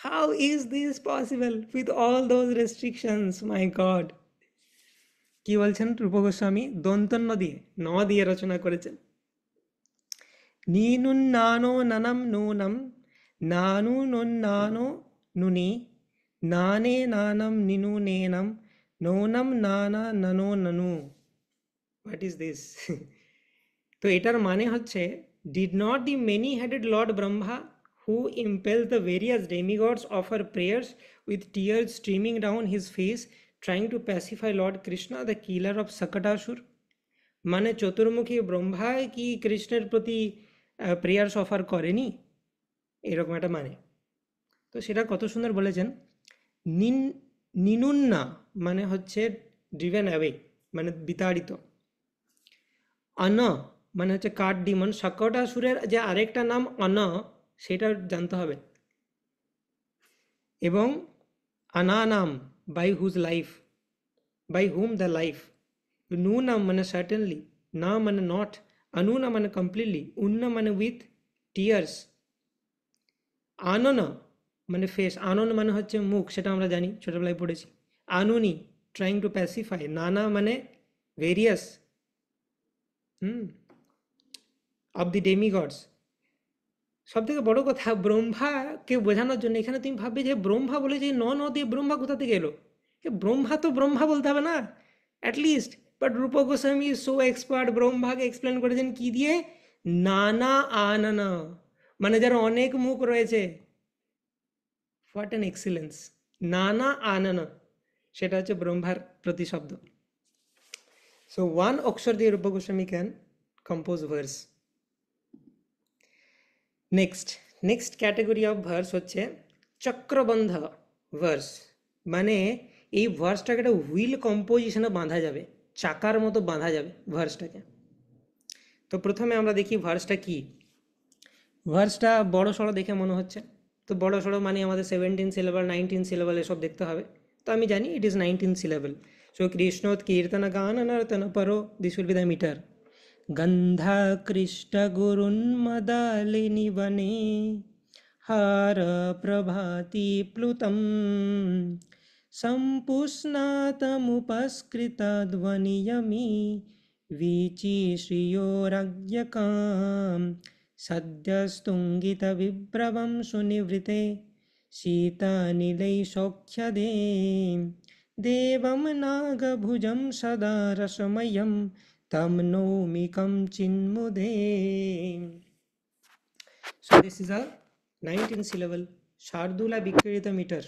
How is this possible with all those restrictions? My god! কি বলছেন রূপ গোস্বামী? দন্তন্য দিয়ে, ন দিয়ে রচনা করেছেন। নীনুন নানো ননম নূনম, নানু নানো নুনি, নানে নানম নিনু নেনম, নৌনম নানা ননো ননু। What is this? তো এটার মানে হচ্ছে, did not the many headed lord Brahma who impels the various demigods offer prayers with tears streaming down his face, trying to pacify Lord Krishna, the killer of Sakadasur? মানে চতুর্মুখী ব্রহ্মা কি কৃষ্ণের প্রতি prayers offer করেনি, এরকম একটা মানে। তো সেটা কত সুন্দর বলেছেন। নিনুন্না মানে হচ্ছে ড্রিভেন অ্যাওয়ে, মানে বিতাড়িত। অন মানে হচ্ছে কাঠ ডিমন, সকটাসুরের যে আরেকটা নাম অন, সেটা জানতে হবে। এবং আনানাম, by whose life, by whom the life. নুনাম মানে সার্টেনলি, না মানে নট, অনুনা মানে কমপ্লিটলি, উন্না মানে উইথ টিয়ার্স, আনন মানে ফেস, আনন মানে হচ্ছে মুখ, সেটা আমরা জানি, ছোটবেলায় পড়েছি। আনুনি ট্রাইং টু প্যাসিফাই, নানা মানে ভেরিয়াস অফ দি ডেমিগডস। সব থেকে বড় কথা, ব্রহ্মাকে বোঝানোর জন্য এখানে তুমি ভাববে যে ব্রহ্মা বলেছে ন ন দিয়ে ব্রহ্মা কোথা থেকে এলো? ব্রহ্মা তো ব্রহ্মা বলতে হবে না অ্যাটলিস্ট, বাট রূপ গোস্বামী সো এক্সপার্ট, ব্রহ্মাকে এক্সপ্লেন করেছেন কি দিয়ে? নানা আনানা, মানে যার অনেক মুখ রয়েছে। What an excellence! নানা আনানা, সেটা হচ্ছে ব্রহ্মার প্রতিশব্দ। সো ওয়ান অক্ষর দিয়ে রূপ Goswami can compose verse. Next category of verse হচ্ছে চক্রবন্ধ ভার্স, মানে এই ভার্সটাকে একটা হুইল কম্পোজিশনে বাঁধা যাবে, চাকার মতো বাঁধা যাবে ভার্সটাকে। তো প্রথমে আমরা দেখি ভার্সটা কি। ভার্সটা বড় সড়ো দেখে মনে হচ্ছে, তো বড় সড়ো মানে আমাদের 17 সিলেবল 19 সিলেবল এসব দেখতে হবে। তো আমি জানি ইট ইজ 19 সিলেবল। সো কৃষ্ণোৎ কীর্তন গান নর্তন পরো, this will be the meter. গন্ধাকৃষ্ট গুরুন্মদালিনী বনে হার প্রভাতি প্লুতম সম্পুষ্ণাতমুপস্কৃতধ্বনিয়মি वीची श्रियोरज्ञकां सद्यस्तुङ्गितविभ्रवं सुनिवृते शीतानिलै सौख्यदे देवं नागभुजं सदा रसमयं तं नौमिकं चिन्मुदे। So this is a 19 syllable Shardulavikridita meter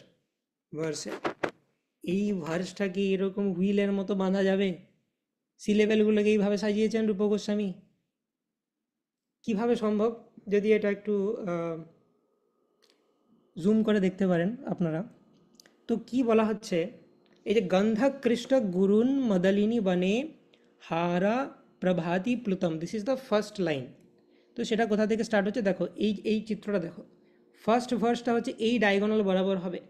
ভার্সে। এই ভার্সটা কি এরকম হুইলের মতো বাঁধা যাবে? সিলেবেলগুলোকে এইভাবে সাজিয়েছেন রূপ গোস্বামী, কিভাবে সম্ভব? যদি এটা একটু জুম করে দেখতে পারেন আপনারা, তো কি বলা হচ্ছে, এই যে গন্ধাকৃষ্ট গুরুন মদলিনী বনে হারা প্রভাতি প্লুতম, this is the first line. তো সেটা কোথা থেকে স্টার্ট হচ্ছে দেখো, এই চিত্রটা দেখো। ফার্স্ট ভার্সটা হচ্ছে এই ডায়াগোনাল বরাবর হবে,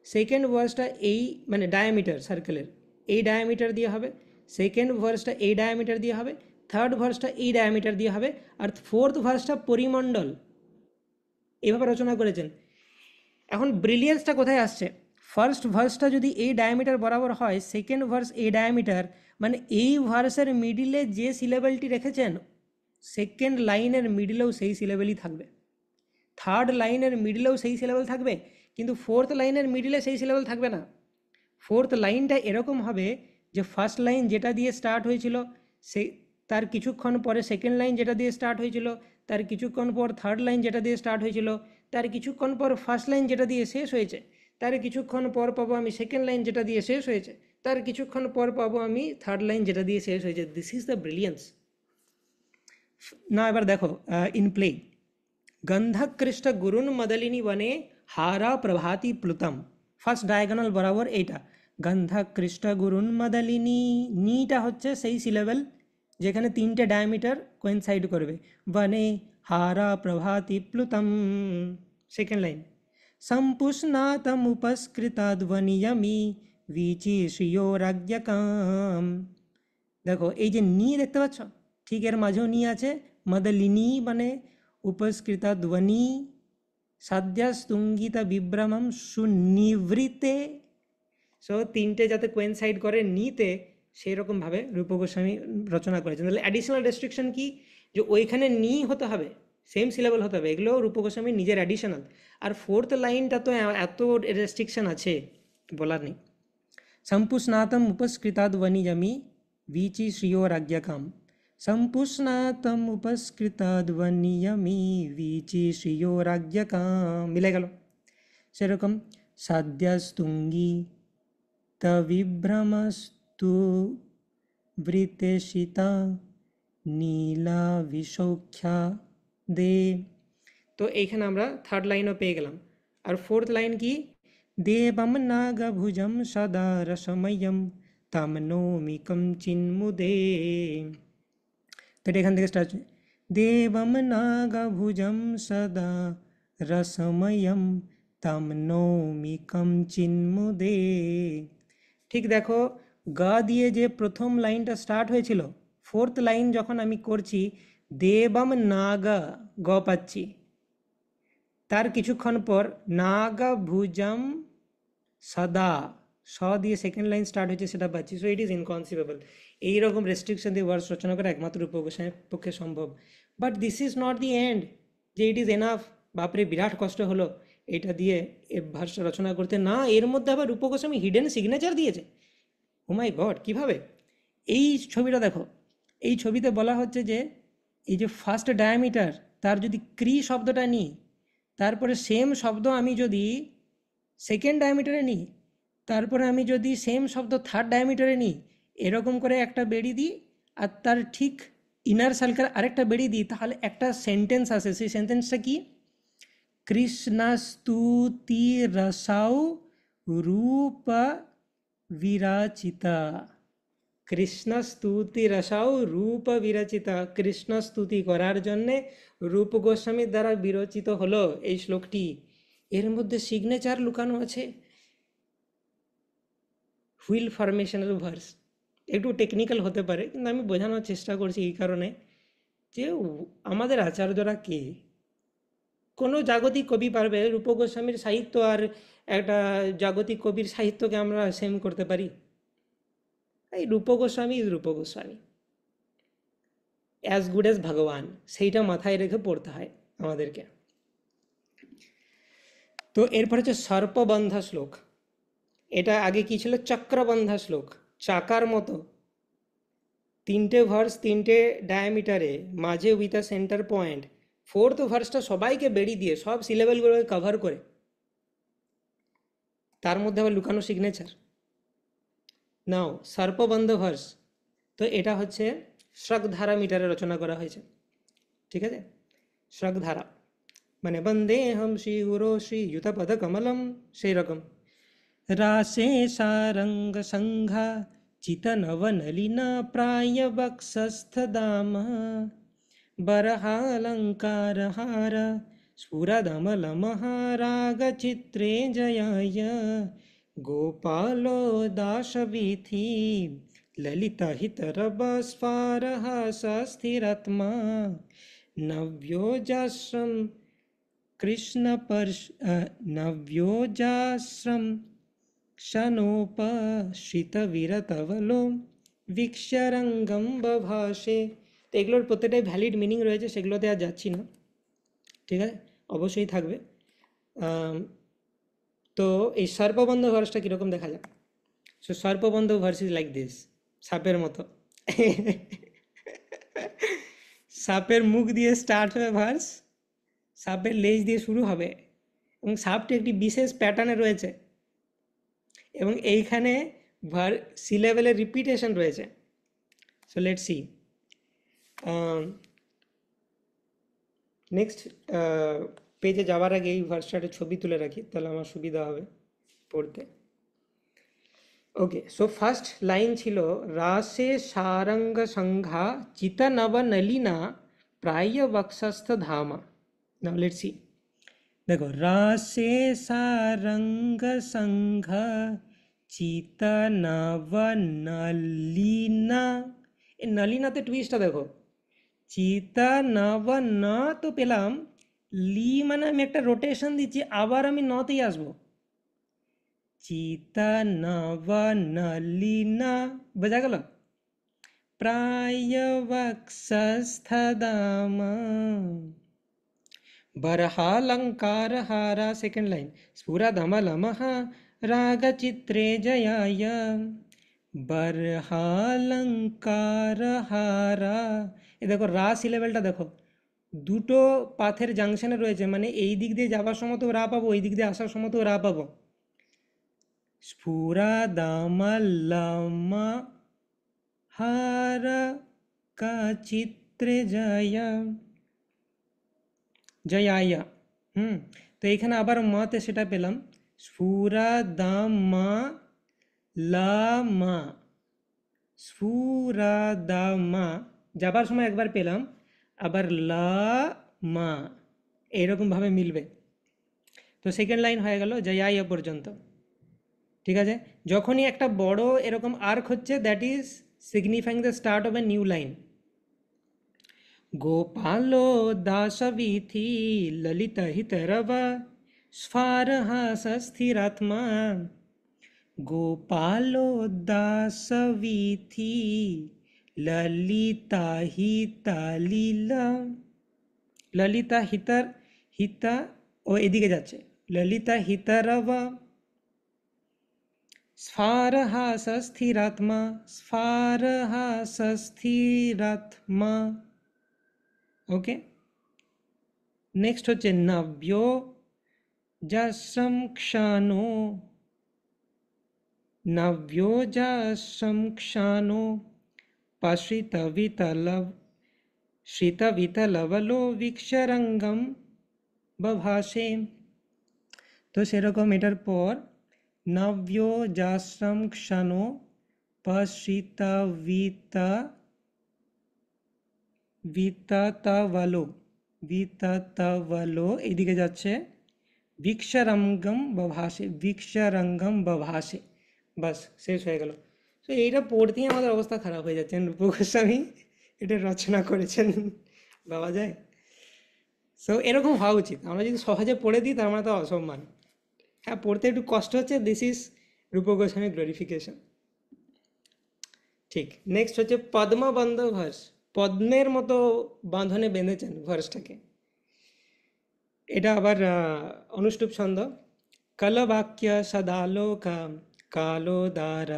সেকেন্ড ভার্সটা এই মানে ডায়ামিটার সার্কেলের এই ডায়ামিটার দিয়ে হবে, সেকেন্ড ভার্সটা এই ডায়ামিটার দিয়ে হবে, থার্ড ভার্সটা এই ডায়ামিটার দিয়ে হবে, আর ফোর্থ ভার্সটা পরিমণ্ডল। এইভাবে রচনা করেছেন। এখন ব্রিলিয়েন্সটা কোথায় আসছে? ফার্স্ট ভার্সটা যদি এই ডায়ামিটার বরাবর হয়, সেকেন্ড ভার্স এই ডায়ামিটার, মানে এই ভার্সের মিডিলে যে সিলেবেলটি রেখেছেন সেকেন্ড লাইনের মিডিলেও সেই সিলেবেলই থাকবে, থার্ড লাইনের মিডিলেও সেই সিলেবেল থাকবে, কিন্তু ফোর্থ লাইনের মিডিলে সেই সিলেবেল থাকবে না। ফোর্থ লাইনটা এরকম হবে যে ফার্স্ট লাইন যেটা দিয়ে স্টার্ট হয়েছিল সেই তার কিছুক্ষণ পরে সেকেন্ড লাইন যেটা দিয়ে স্টার্ট হয়েছিল, তার কিছুক্ষণ পর থার্ড লাইন যেটা দিয়ে স্টার্ট হয়েছিল, তার কিছুক্ষণ পর ফার্স্ট লাইন যেটা দিয়ে শেষ হয়েছে, তার কিছুক্ষণ পর পাবো আমি সেকেন্ড লাইন যেটা দিয়ে শেষ হয়েছে, তার কিছুক্ষণ পর পাবো আমি থার্ড লাইন যেটা দিয়ে শেষ হয়েছে। This is the brilliance. না এবার দেখো ইন প্লে, গন্ধকৃষ্ট গুরুন মদলিনী বনে হারা প্রভাতি প্লুতম, ফার্স্ট ডায়াগোনাল বরাবর এইটা গন্ধকৃষ্ট গুরুন মদলিনী, নিটা হচ্ছে সেই সিলেবেল যেখানে তিনটে ডায়ামিটার কোয়েনসাইড করবে, বনে হারা প্রভাতি প্লুতম সেকেন্ড লাইন, সম্পুষ্ণাতমুপস্কৃতাধ্বনিয়মি वीची श्रियोराज्ञकाम। দেখো এই যে নি দেখতে পাচ্ছ, ঠিক এর মাঝেও নি আছে, মদলিনী মানে উপস্কৃতা ধ্বনি সাধ্যাস্তুঙ্গিতা বিভ্রমম সুনিবৃতে। সো তিনটে যাতে কোয়েনসাইড করে নিতে, সেই রকমভাবে রূপ গোস্বামী রচনা করেছেন। তাহলে অ্যাডিশনাল রেস্ট্রিকশন কি, যে ওইখানে নি হতে হবে, সেম সিলেবল হতে হবে, এগুলো রূপ গোস্বামীর নিজের অ্যাডিশনাল। আর ফোর্থ লাইনটা তো এত রেস্ট্রিকশন আছে বলার নেই। সম্পুষ্ণাতম উপস্কৃতাধ্বনিয়মি वीची श्रियोराज्ञकाम, सम्पुष्णातम उपस्कृताध्वनियमी वीची श्रियोराज्ञकाम, मिले गल সেরকম সাধ্যাস্তুঙ্গি তবিভ্রমস্তু বৃতেশিতা নীলা বিসৌখ্যা দে। তো এইখানে আমরা থার্ড লাইনও পেয়ে গেলাম। আর ফোর্থ লাইন কি, দেবম নাগভুজম সদা রসময়ম তম নৌমিকম চিন্মুদে। তো এটা এখান থেকে স্টার্ট হচ্ছে, দেবম নাগভুজম সদা রসময়ম তম নৌমিকম চিন্মুদে। ঠিক দেখো, গা দিয়ে যে প্রথম লাইনটা স্টার্ট হয়েছিল, ফোর্থ লাইন যখন আমি করছি দেবম নাগা গ পাচ্ছি, তার কিছুক্ষণ পর নাগভুজম সদা স দিয়ে সেকেন্ড লাইন স্টার্ট হয়েছে সেটা পাচ্ছি। So it is inconceivable. এইরকম রেস্ট্রিকশন দিয়ে ওয়ার্ডস রচনা করা একমাত্র উপগোস্বামীর পক্ষে সম্ভব। But this is not the end, যে ইট ইজ এনাফ, বাপরে বিরাট কষ্ট হলো এটা দিয়ে এ ভাষা রচনা করতে, না এর মধ্যে আবার রূপ গোস্বামী হিডেন সিগনেচার দিয়েছে। ও মাই গড, কীভাবে? এই ছবিটা দেখো, এই ছবিতে বলা হচ্ছে যে এই যে ফার্স্ট ডায়ামিটার তার যদি ক্রি শব্দটা নিই, তারপরে সেম শব্দ আমি যদি সেকেন্ড ডায়ামিটারে নিই, তারপরে আমি যদি সেম শব্দ থার্ড ডায়ামিটারে নিই, এরকম করে একটা বেড়ি দিই আর তার ঠিক ইনার সার্কেল আরেকটা বেড়ি দিই, তাহলে একটা সেন্টেন্স আসে। সেই সেন্টেন্সটা কি, কৃষ্ণস্তুতি রসাও রূপ বিরাচিতা। কৃষ্ণ স্তুতি রসাও রূপ বিরচিতা। কৃষ্ণ স্তুতি করার জন্যে রূপ গোস্বামীর দ্বারা বিরচিত হলো এই শ্লোকটি। এর মধ্যে সিগনেচার লুকানো আছে, হুইল ফরমেশনাল ভার্স। একটু টেকনিক্যাল হতে পারে, কিন্তু আমি বোঝানোর চেষ্টা করছি এই কারণে যে আমাদের আচার্যরা কে। কোনো জাগতিক কবি পারবে রূপ গোস্বামীর সাহিত্য আর একটা জাগতিক কবির সাহিত্যকে আমরা সেম করতে পারি? এই রূপ গোস্বামী ইজ রূপ গোস্বামী, অ্যাজ গুড অ্যাজ ভগবান, সেইটা মাথায় রেখে পড়তে হয় আমাদেরকে। তো এরপর হচ্ছে সর্পবন্ধা শ্লোক। এটা আগে কি ছিল? চক্রবন্ধা শ্লোক, চাকার মতো, তিনটে ভার্স, তিনটে ডায়ামিটারে, মাঝে with a centre point. Fourth ভার্সটা সবাইকে বেরিয়ে দিয়ে সব সিলেবেলগুলোকে কভার করে, তার মধ্যে আবার লুকানো সিগনেচার। নাও সর্পবন্ধ ভার্স, তো এটা হচ্ছে শ্রগধারা মিটারে রচনা করা হয়েছে, ঠিক আছে? শ্রগধারা মানে বন্দে হম শ্রী গুরু শ্রী যুতপদ কমলম, সেই রকম। রাসে সারঙ্গ সংঘা চিতনবনলিনা প্রায় বক্ষস্থ দাম বরহালঙ্কার হার স্ফুরদমলমহারাগ চিত্রে জয়ায় গোপালো দাসবিথি ললিতা হিতরব স্ফারহাসস্থিরাত্মা নব্যোজাশ্রম কৃষ্ণ নব্যোজাশ্রম ক্ষণোপশ্রিতবিরতবলো ভিক্ষরঙ্গম বভাসে। তো এগুলোর প্রত্যেকটাই ভ্যালিড মিনিং রয়েছে, সেগুলোতে আর যাচ্ছি না, ঠিক আছে? অবশ্যই থাকবে। তো এই সর্পবন্ধ ভার্সটা কীরকম দেখা যাক? So sarpabandha verse is like this, সাপের মতো। সাপের মুখ দিয়ে স্টার্ট হবে ভার্স, সাপের লেজ দিয়ে শুরু হবে, এবং সাপটি একটি বিশেষ প্যাটার্নে রয়েছে, এবং এইখানে সি লেভেলের রিপিটেশন রয়েছে। So let see. নেক্সট পেজে যাওয়ার আগে এই ভার্সটার ছবি তুলে রাখি, তাহলে আমার সুবিধা হবে পড়তে। ওকে, সো ফার্স্ট লাইন ছিল রাসে সারঙ্গ সংঘা চিতনব নলিনা প্রায় বক্ষস্থ ধামা। Now let's see. দেখো, রাসে সারঙ্গ সংঘা চিতনব নলিনা, এই নলিনাতে টুইস্টটা দেখো। চিতনব ন তো পেলাম, লি মানে আমি একটা রোটেশন দিচ্ছি, আবার আমি নতেই আসবো। চিতনব নলিনা, বোঝা গেল? প্রায় বক্ষস্থ দাম বরহালঙ্কার হারা, সেকেন্ড লাইন, স্ফুরদমলমহ রাগ চিত্রে জয়ায় বরহালঙ্কার হারা। এ দেখো রা সিলেবেলটা দেখো, দুটো পাথের জাংশনে রয়েছে, মানে এই দিক দিয়ে যাওয়ার সময় তো রা পাবো, এই দিক দিয়ে আসার সময় তো রা পাবো। স্ফুরদমলম হারা কা চিত্রে জয়া জয়ায়া। তো এখানে আবার মাতে সেটা পেলাম, স্ফুরদমা লামা, স্ফুরদমা, যাবার সময় একবার পেলাম, আবার লা মা, এইরকমভাবে মিলবে। তো সেকেন্ড লাইন হয়ে গেল জয়ায়া পর্যন্ত, ঠিক আছে? যখনই একটা বড় এরকম আর্ক হচ্ছে, that is signifying the start of a new line. গোপালো দাসবিথি ললিত হিতরব স্ফারহাসস্থিরাত্মা, গোপালো দাসবিথি ললিতা হিতালীলা, ললিতা হিতার, হিতা ও এদিকে যাচ্ছে, ললিতা হিতরব স্ফারহাসস্থিরাত্মা, স্ফারহাসস্থিরাত্মা। ওকে, নেক্সট হচ্ছে নব্যো যশ্রম ক্ষানো, নব্যো যশ্রম ক্ষানো শ্রিতবিতলবলো ভিক্ষরঙ্গম বভাসে। তো সেরকম এটার পর নব্যো যাশ্রম ক্ষণো পশ্রিতা বিততবলো এইদিকে যাচ্ছে ভিক্ষারঙ্গম বভাসে। বাস শেষ হয়ে গেল। তো এইটা পড়তেই আমাদের অবস্থা খারাপ হয়ে যাচ্ছে। রূপ গোস্বামী এটা রচনা করেছেন, ভাবা যায়? সো এরকম হওয়া উচিত। আমরা যদি সহজে পড়ে দিই তার মানে তো অসম্মান। হ্যাঁ, পড়তে একটু কষ্ট হচ্ছে, দিস ইজ রূপ গোস্বামী গ্লোরিফিকেশন। ঠিক, নেক্সট হচ্ছে পদ্মবন্ধ ভার্স। পদ্মের মতো বাঁধনে বেঁধেছেন ভার্সটাকে। এটা আবার অনুষ্টুপ ছন্দ। কলবাক্য সদালোক কালোদার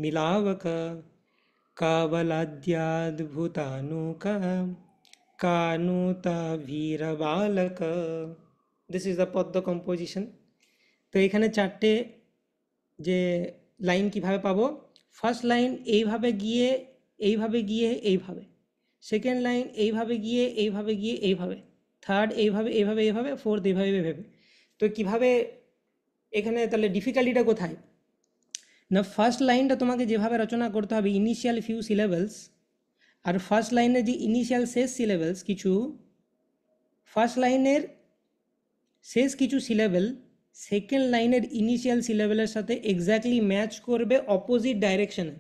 মিলাবক কাবলাদ্যাদ্ভুতানুক কানুতা ভীর বালক। দিস ইজ দ্য পদ্ম কম্পোজিশন। তো এখানে চারটে যে লাইন কিভাবে পাবো, ফার্স্ট লাইন এইভাবে গিয়ে এইভাবে গিয়ে এইভাবে, সেকেন্ড লাইন এইভাবে গিয়ে এইভাবে গিয়ে এইভাবে, থার্ড এইভাবে এইভাবে এইভাবে, ফোর্থ এইভাবে এইভাবে। তো কিভাবে এখানে তাহলে ডিফিকাল্টিটা কোথায় না, ফার্স্ট লাইনটা তোমাকে যেভাবে রচনা করতে হবে ইনিশিয়াল ফিউ সিলেবলস, আর ফার্স্ট লাইনের যে ইনিশিয়াল শেষ সিলেবলস কিছু, ফার্স্ট লাইনের শেষ কিছু সিলেবল সেকেন্ড লাইনের ইনিশিয়াল সিলেবলের সাথে এক্স্যাক্টলি ম্যাচ করবে অপোজিট ডাইরেকশনে।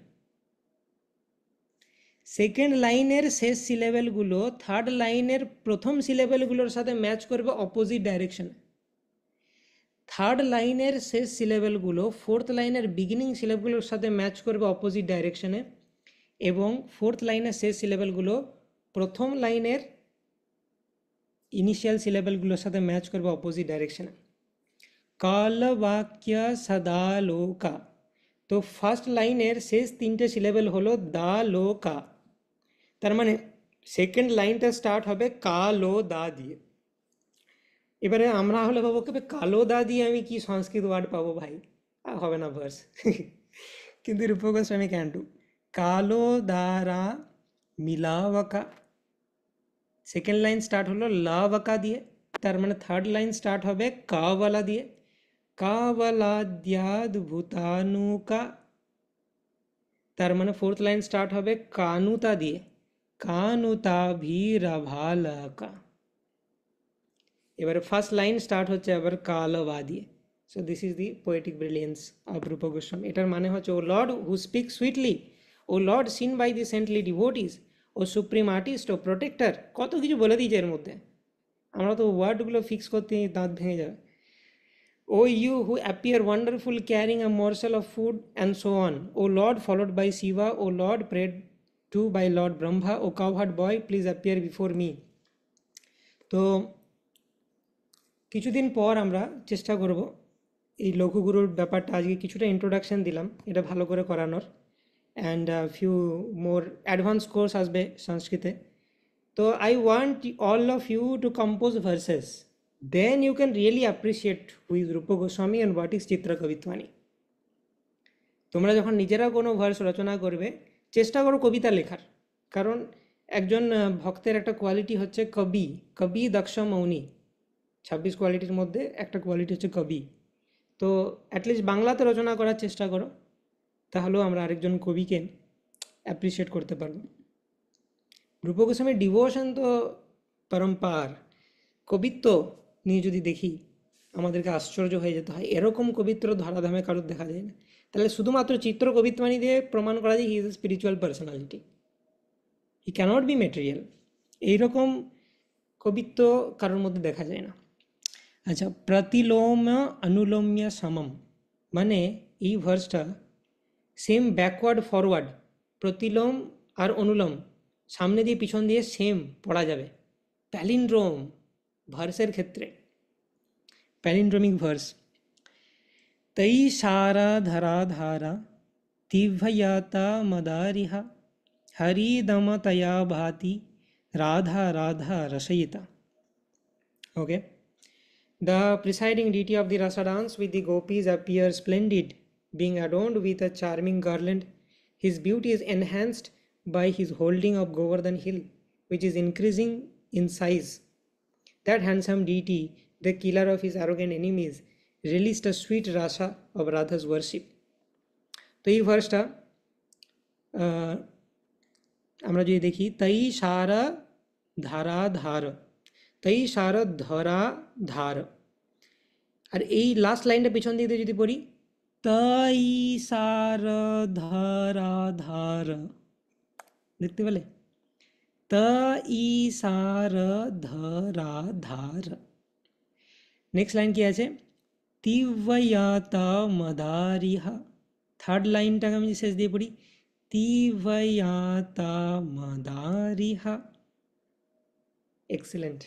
সেকেন্ড লাইনের শেষ সিলেবলগুলো থার্ড লাইনের প্রথম সিলেবলগুলোর সাথে ম্যাচ করবে অপোজিট ডাইরেকশনে। থার্ড লাইনের শেষ সিলেবলগুলো ফোর্থ লাইনের বিগিনিং সিলেবলগুলোর সাথে ম্যাচ করবে অপোজিট ডাইরেকশনে, এবং ফোর্থ লাইনের শেষ সিলেবলগুলো প্রথম লাইনের ইনিশিয়াল সিলেবলগুলোর সাথে ম্যাচ করবে অপোজিট ডাইরেকশনে। কালবাক্য সদালোকা, তো ফার্স্ট লাইনের শেষ তিনটে সিলেবল হলো দা লো কা, তার মানে সেকেন্ড লাইনটা স্টার্ট হবে কালো দা দিয়ে। এবারে আমরা হলে ভাবো কবে কালো দা দিয়ে আমি কি সংস্কৃত ওয়ার্ড পাবো ভাই, হবে না ভার্স। কিন্তু রূপ গোস্বামী ক্যান ডু। কালো দ্বারা মিলাওয়াকা, সেকেন্ড লাইন স্টার্ট হলো লাওয়াকা দিয়ে, তার মানে থার্ড লাইন স্টার্ট হবে কাওয়ালা দিয়ে। কাওয়ালাদ্যাদ্ভুতানুকা, তার মানে ফোর্থ লাইন স্টার্ট হবে কানুতা দিয়ে, কানুতা ভীরভালকা। এবারে ফার্স্ট লাইন স্টার্ট হচ্ছে আবার কালবা দিয়ে। So this is the poetic brilliance of Rup Goswami. এটার মানে হচ্ছে O lord who speak sweetly, O lord seen by the saintly devotees, O supreme artist, O protector, কত কিছু বলে দিয়েছে এর মধ্যে। আমরা তো ওয়ার্ডগুলো ফিক্স করতে দাঁত ভেঙে যাবে। O you who appear wonderful carrying a morsel of food and so on, O Lord followed by Shiva, O Lord prayed to by Lord Brahma, O cowherd boy please appear before me. তো কিছুদিন পর আমরা চেষ্টা করব এই লঘুগুরুর ব্যাপারটা, আজকে কিছুটা ইন্ট্রোডাকশন দিলাম এটা ভালো করে করানোর, and few more advance course আসবে সংস্কৃতে। তো I want all of you to compose verses, then you can really appreciate who is Rupa Goswami and what is Chitra Kavitvani. তোমরা যখন নিজেরা কোনো ভার্স রচনা করবে চেষ্টা করো কবিতা লেখার, কারণ একজন ভক্তের একটা কোয়ালিটি হচ্ছে কবি, কবি দক্ষ মৌনি, 26 কোয়ালিটির মধ্যে একটা কোয়ালিটি হচ্ছে কবি। তো অ্যাটলিস্ট বাংলাতে রচনা করার চেষ্টা করো, তাহলেও আমরা আরেকজন কবিকে অ্যাপ্রিসিয়েট করতে পারবো। রূপ গোস্বামীর ডিভোশন তো পরম্পার, কবিত্ব নিয়ে যদি দেখি আমাদেরকে আশ্চর্য হয়ে যেতে হয়, এরকম কবিত্র ধরাধামে কারোর দেখা যায় না। তাহলে শুধুমাত্র চিত্র কবিত্বানি দিয়ে প্রমাণ করা যায় he is a spiritual personality, he cannot be material. এইরকম কবিত্ব কারোর মধ্যে দেখা যায় না। আচ্ছা, প্রতিলোম অনুলোম্য সমম, মানে এই ভার্সটা সেম ব্যাকওয়ার্ড ফরওয়ার্ড, প্রতিলোম আর অনুলোম সামনে দিয়ে পিছন দিয়ে সেম পড়া যাবে। প্যালিন্ড্রোম ভার্সের ক্ষেত্রে, প্যালিন্ড্রোমিক ভার্স, তৈ সারা ধরা ধারা তিভয়াতা মদারিহা হরিদমতয়া ভাতি Radha Radha রসয়িতা। Okay, the presiding deity of the rasa dance with the gopis appears splendid, being adorned with a charming garland. His beauty is enhanced by his holding of Govardhan hill, which is increasing in size. That handsome deity, the killer of his arrogant enemies, released a sweet rasa of Radha's worship. তো এই ভার্সটা আমরা যদি দেখি তৈ সারা ধারা ধার, তৈ সারা ধরা ধার, আর এই লাস্ট লাইনটা পিছন দিক দিয়ে যদি পড়ি তৈ সারা ধরা ধার, দেখতে পেলে তৈ সারা ধরা ধার। নেক্সট লাইন কি আছে তিবয়াতা মদারিহা, থার্ড লাইনটাকে আমি শেষ দিয়ে পড়ি তিবয়াতা মদারিহা। এক্সিলেন্ট,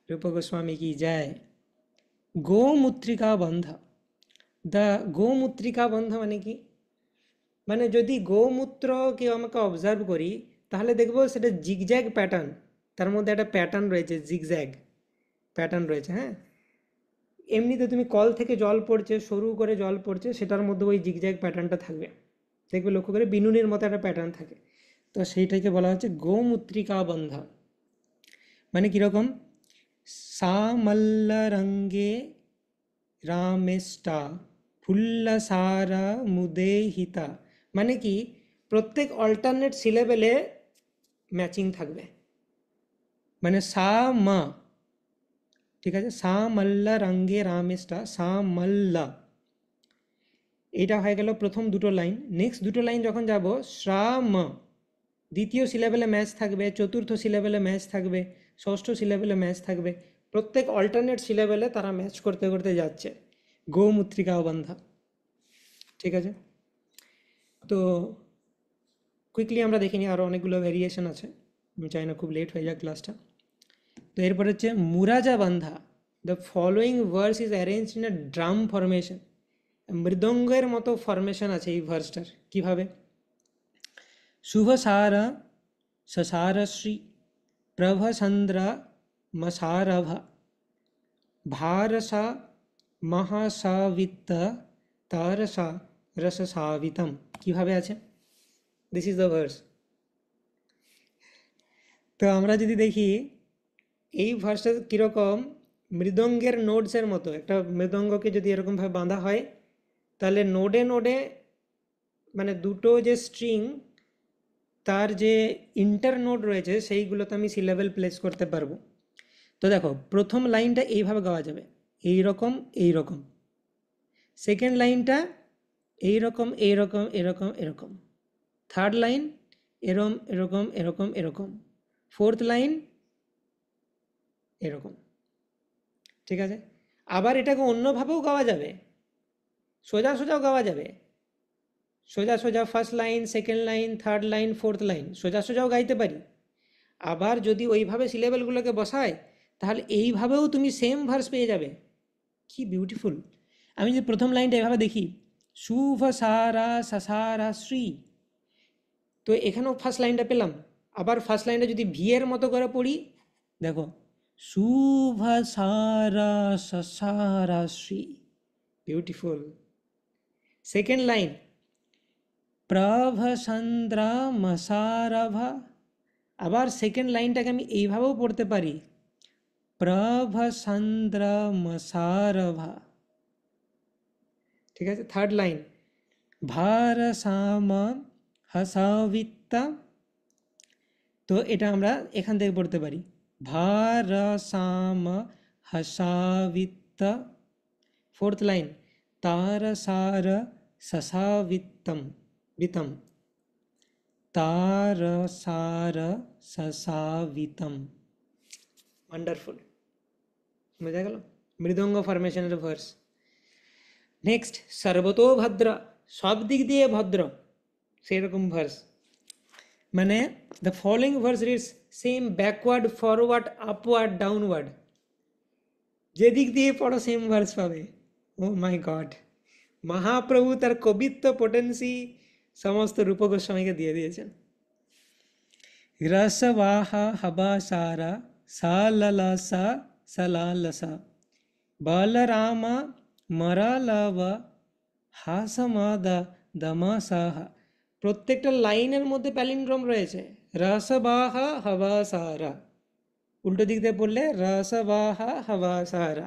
রূপ গোস্বামী কি জয়। গোমূত্রিকা বন্ধ, দ্য গোমূত্রিকা বন্ধ মানে কি, মানে যদি গোমূত্র কেউ আমাকে অবজার্ভ করি তাহলে দেখবো সেটা জিগজ্যাগ প্যাটার্ন, তার মধ্যে একটা প্যাটার্ন রয়েছে, জিগজ্যাগ প্যাটার্ন রয়েছে। হ্যাঁ, এমনিতে তুমি কল থেকে জল পড়ছে, সরু করে জল পড়ছে, সেটার মধ্যে ওই জিগজ্যাগ প্যাটার্নটা থাকবে, দেখবে লক্ষ্য করে বিনুনির মতো একটা প্যাটার্ন থাকে। তো সেইটাকে বলা হচ্ছে গোমূত্রিকা বন্ধা। মানে কীরকম সামল্লরঙ্গে রামেষ্টা ফুল্লসারা মুদেহিতা, মানে কি প্রত্যেক অল্টারনেট সিলেবেলে ম্যাচিং থাকবে, মানে সা মা, ঠিক আছে, সা মল্লা রঙ্গে রামেষ্টা সা মল্লা, এটা হয়ে গেল প্রথম দুটো লাইন। নেক্সট দুটো লাইন যখন যাব শ্রাম, দ্বিতীয় সিলেবেলে ম্যাচ থাকবে, চতুর্থ সিলেবেলে ম্যাচ থাকবে, ষষ্ঠ সিলেবেলে ম্যাচ থাকবে, প্রত্যেক অল্টারনেট সিলেবেলে তারা ম্যাচ করতে করতে যাচ্ছে, গোমূত্রিকা বন্ধা। ঠিক আছে, তো কুইকলি আমরা দেখিনি, আরও অনেকগুলো ভ্যারিয়েশন আছে, আমি চাই না খুব লেট হয়ে যাক ক্লাসটা। তো এরপর হচ্ছে মুরাজা বান্ধা। The following verse is arrange in a drum formation, মৃদঙ্গের মতো ফরমেশন আছে এই ভার্সটার। কীভাবে শুভসারা সসারশ্রী প্রভচন্দ্রা মসারভা ভারসা মহাসাবিত্ত তারসা রসসাবিতম, কীভাবে আছে, দিস ইজ দ্য ভার্স। তো আমরা যদি দেখি এই ভার্সটা কীরকম, মৃদঙ্গের নোডসের মতো, একটা মৃদঙ্গকে যদি এরকমভাবে বাঁধা হয় তাহলে নোডে নোডে মানে দুটো যে স্ট্রিং তার যে ইন্টার নোড রয়েছে সেইগুলোতে আমি সিলেবেল প্লেস করতে পারবো। তো দেখো প্রথম লাইনটা এইভাবে গাওয়া যাবে, এইরকম এইরকম, সেকেন্ড লাইনটা এইরকম এইরকম এরকম এরকম, থার্ড লাইন এরম এরকম এরকম এরকম, ফোর্থ লাইন এরকম। ঠিক আছে, আবার এটাকে অন্যভাবেও গাওয়া যাবে, সোজা সোজাও গাওয়া যাবে, সোজা সোজা first line, second line, third line, fourth line, সোজা সোজাও গাইতে পারি। আবার যদি ওইভাবে সিলেবেলগুলোকে বসায় তাহলে এইভাবেও তুমি সেম ভার্স পেয়ে যাবে। কি বিউটিফুল। আমি যদি প্রথম লাইনটা এভাবে দেখি শুভ সারা সসারা শ্রী, তো এখানেও ফার্স্ট লাইনটা পেলাম। আবার ফার্স্ট লাইনটা যদি ভি এর মতো করে পড়ি, দেখো শুভ সারা সসারা শ্রী, বিউটিফুল। সেকেন্ড লাইন প্রভচন্দ্রা মসারভা, আবার সেকেন্ড লাইনটাকে আমি এইভাবেও পড়তে পারি প্রভচন্দ্রা মসারভা। ঠিক আছে, থার্ড লাইন ভারসামা হাসাবিত্তা, তো এটা আমরা এখান থেকে পড়তে পারি ভারসামা হাসাবিত্তা। ফোর্থ লাইন তারসার সসাবিত্তম বিতম, তারসার সসাবিতম। ওয়ান্ডারফুল, বোঝা গেল মৃদঙ্গ ফরমেশনের ভার্স। নেক্সট সর্বতো ভদ্র, সব দিক দিয়ে ভদ্র, সেরকম ভার্স। মানে the following verse reads same backward forward upward downward, যেদিক দিয়ে পড়ো সেম ভার্স পাবে। ও মাই গড, মহাপ্রভু তার কবিত্ব পোটেন্সি সমস্ত রূপ গোস্বামীকে দিয়ে দিয়েছেন। রসবাহা হবাসারা সাললসা সলালসা বলরামা মরালব হাসমাদা দমাসাহা, প্রত্যেকটা লাইনের মধ্যে প্যালিন্ড্রোম রয়েছে। রসবাহা হবাসারা, উল্টো দিক দিয়ে পড়লে রসবাহা হবাসারা,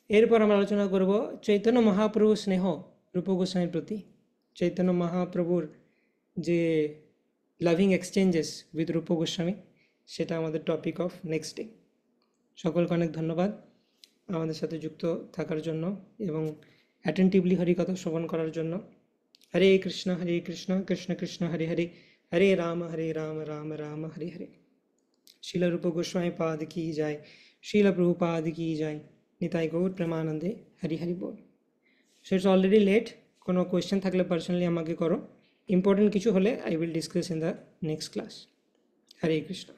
এরপর আমরা আলোচনা করব চৈতন্য মহাপ্রভু স্নেহ রূপ গোস্বামীর প্রতি। চৈতন্য মহাপ্রভুর যে লাভিং এক্সচেঞ্জেস উইথ রূপ গোস্বামী, সেটা আমাদের টপিক অফ নেক্সট ডে। সকলকে অনেক ধন্যবাদ আমাদের সাথে যুক্ত থাকার জন্য এবং অ্যাটেন্টিভলি হরিকথা শ্রবণ করার জন্য। হরে কৃষ্ণ কৃষ্ণ কৃষ্ণ হরে হরে, হরে রাম রাম রাম হরে হরে। শিল রূপ গোস্বামী পাদ কি যায়, শিল প্রভুপাদ কি যায়, নিতাই গৌর প্রেমানন্দে, হরি হরি বল। সো ইটস অলরেডি লেট, কোনো কোয়েশ্চেন থাকলে পার্সোনালি আমাকে করো, ইম্পর্টেন্ট কিছু হলে I will discuss in the next class. Hare Krishna.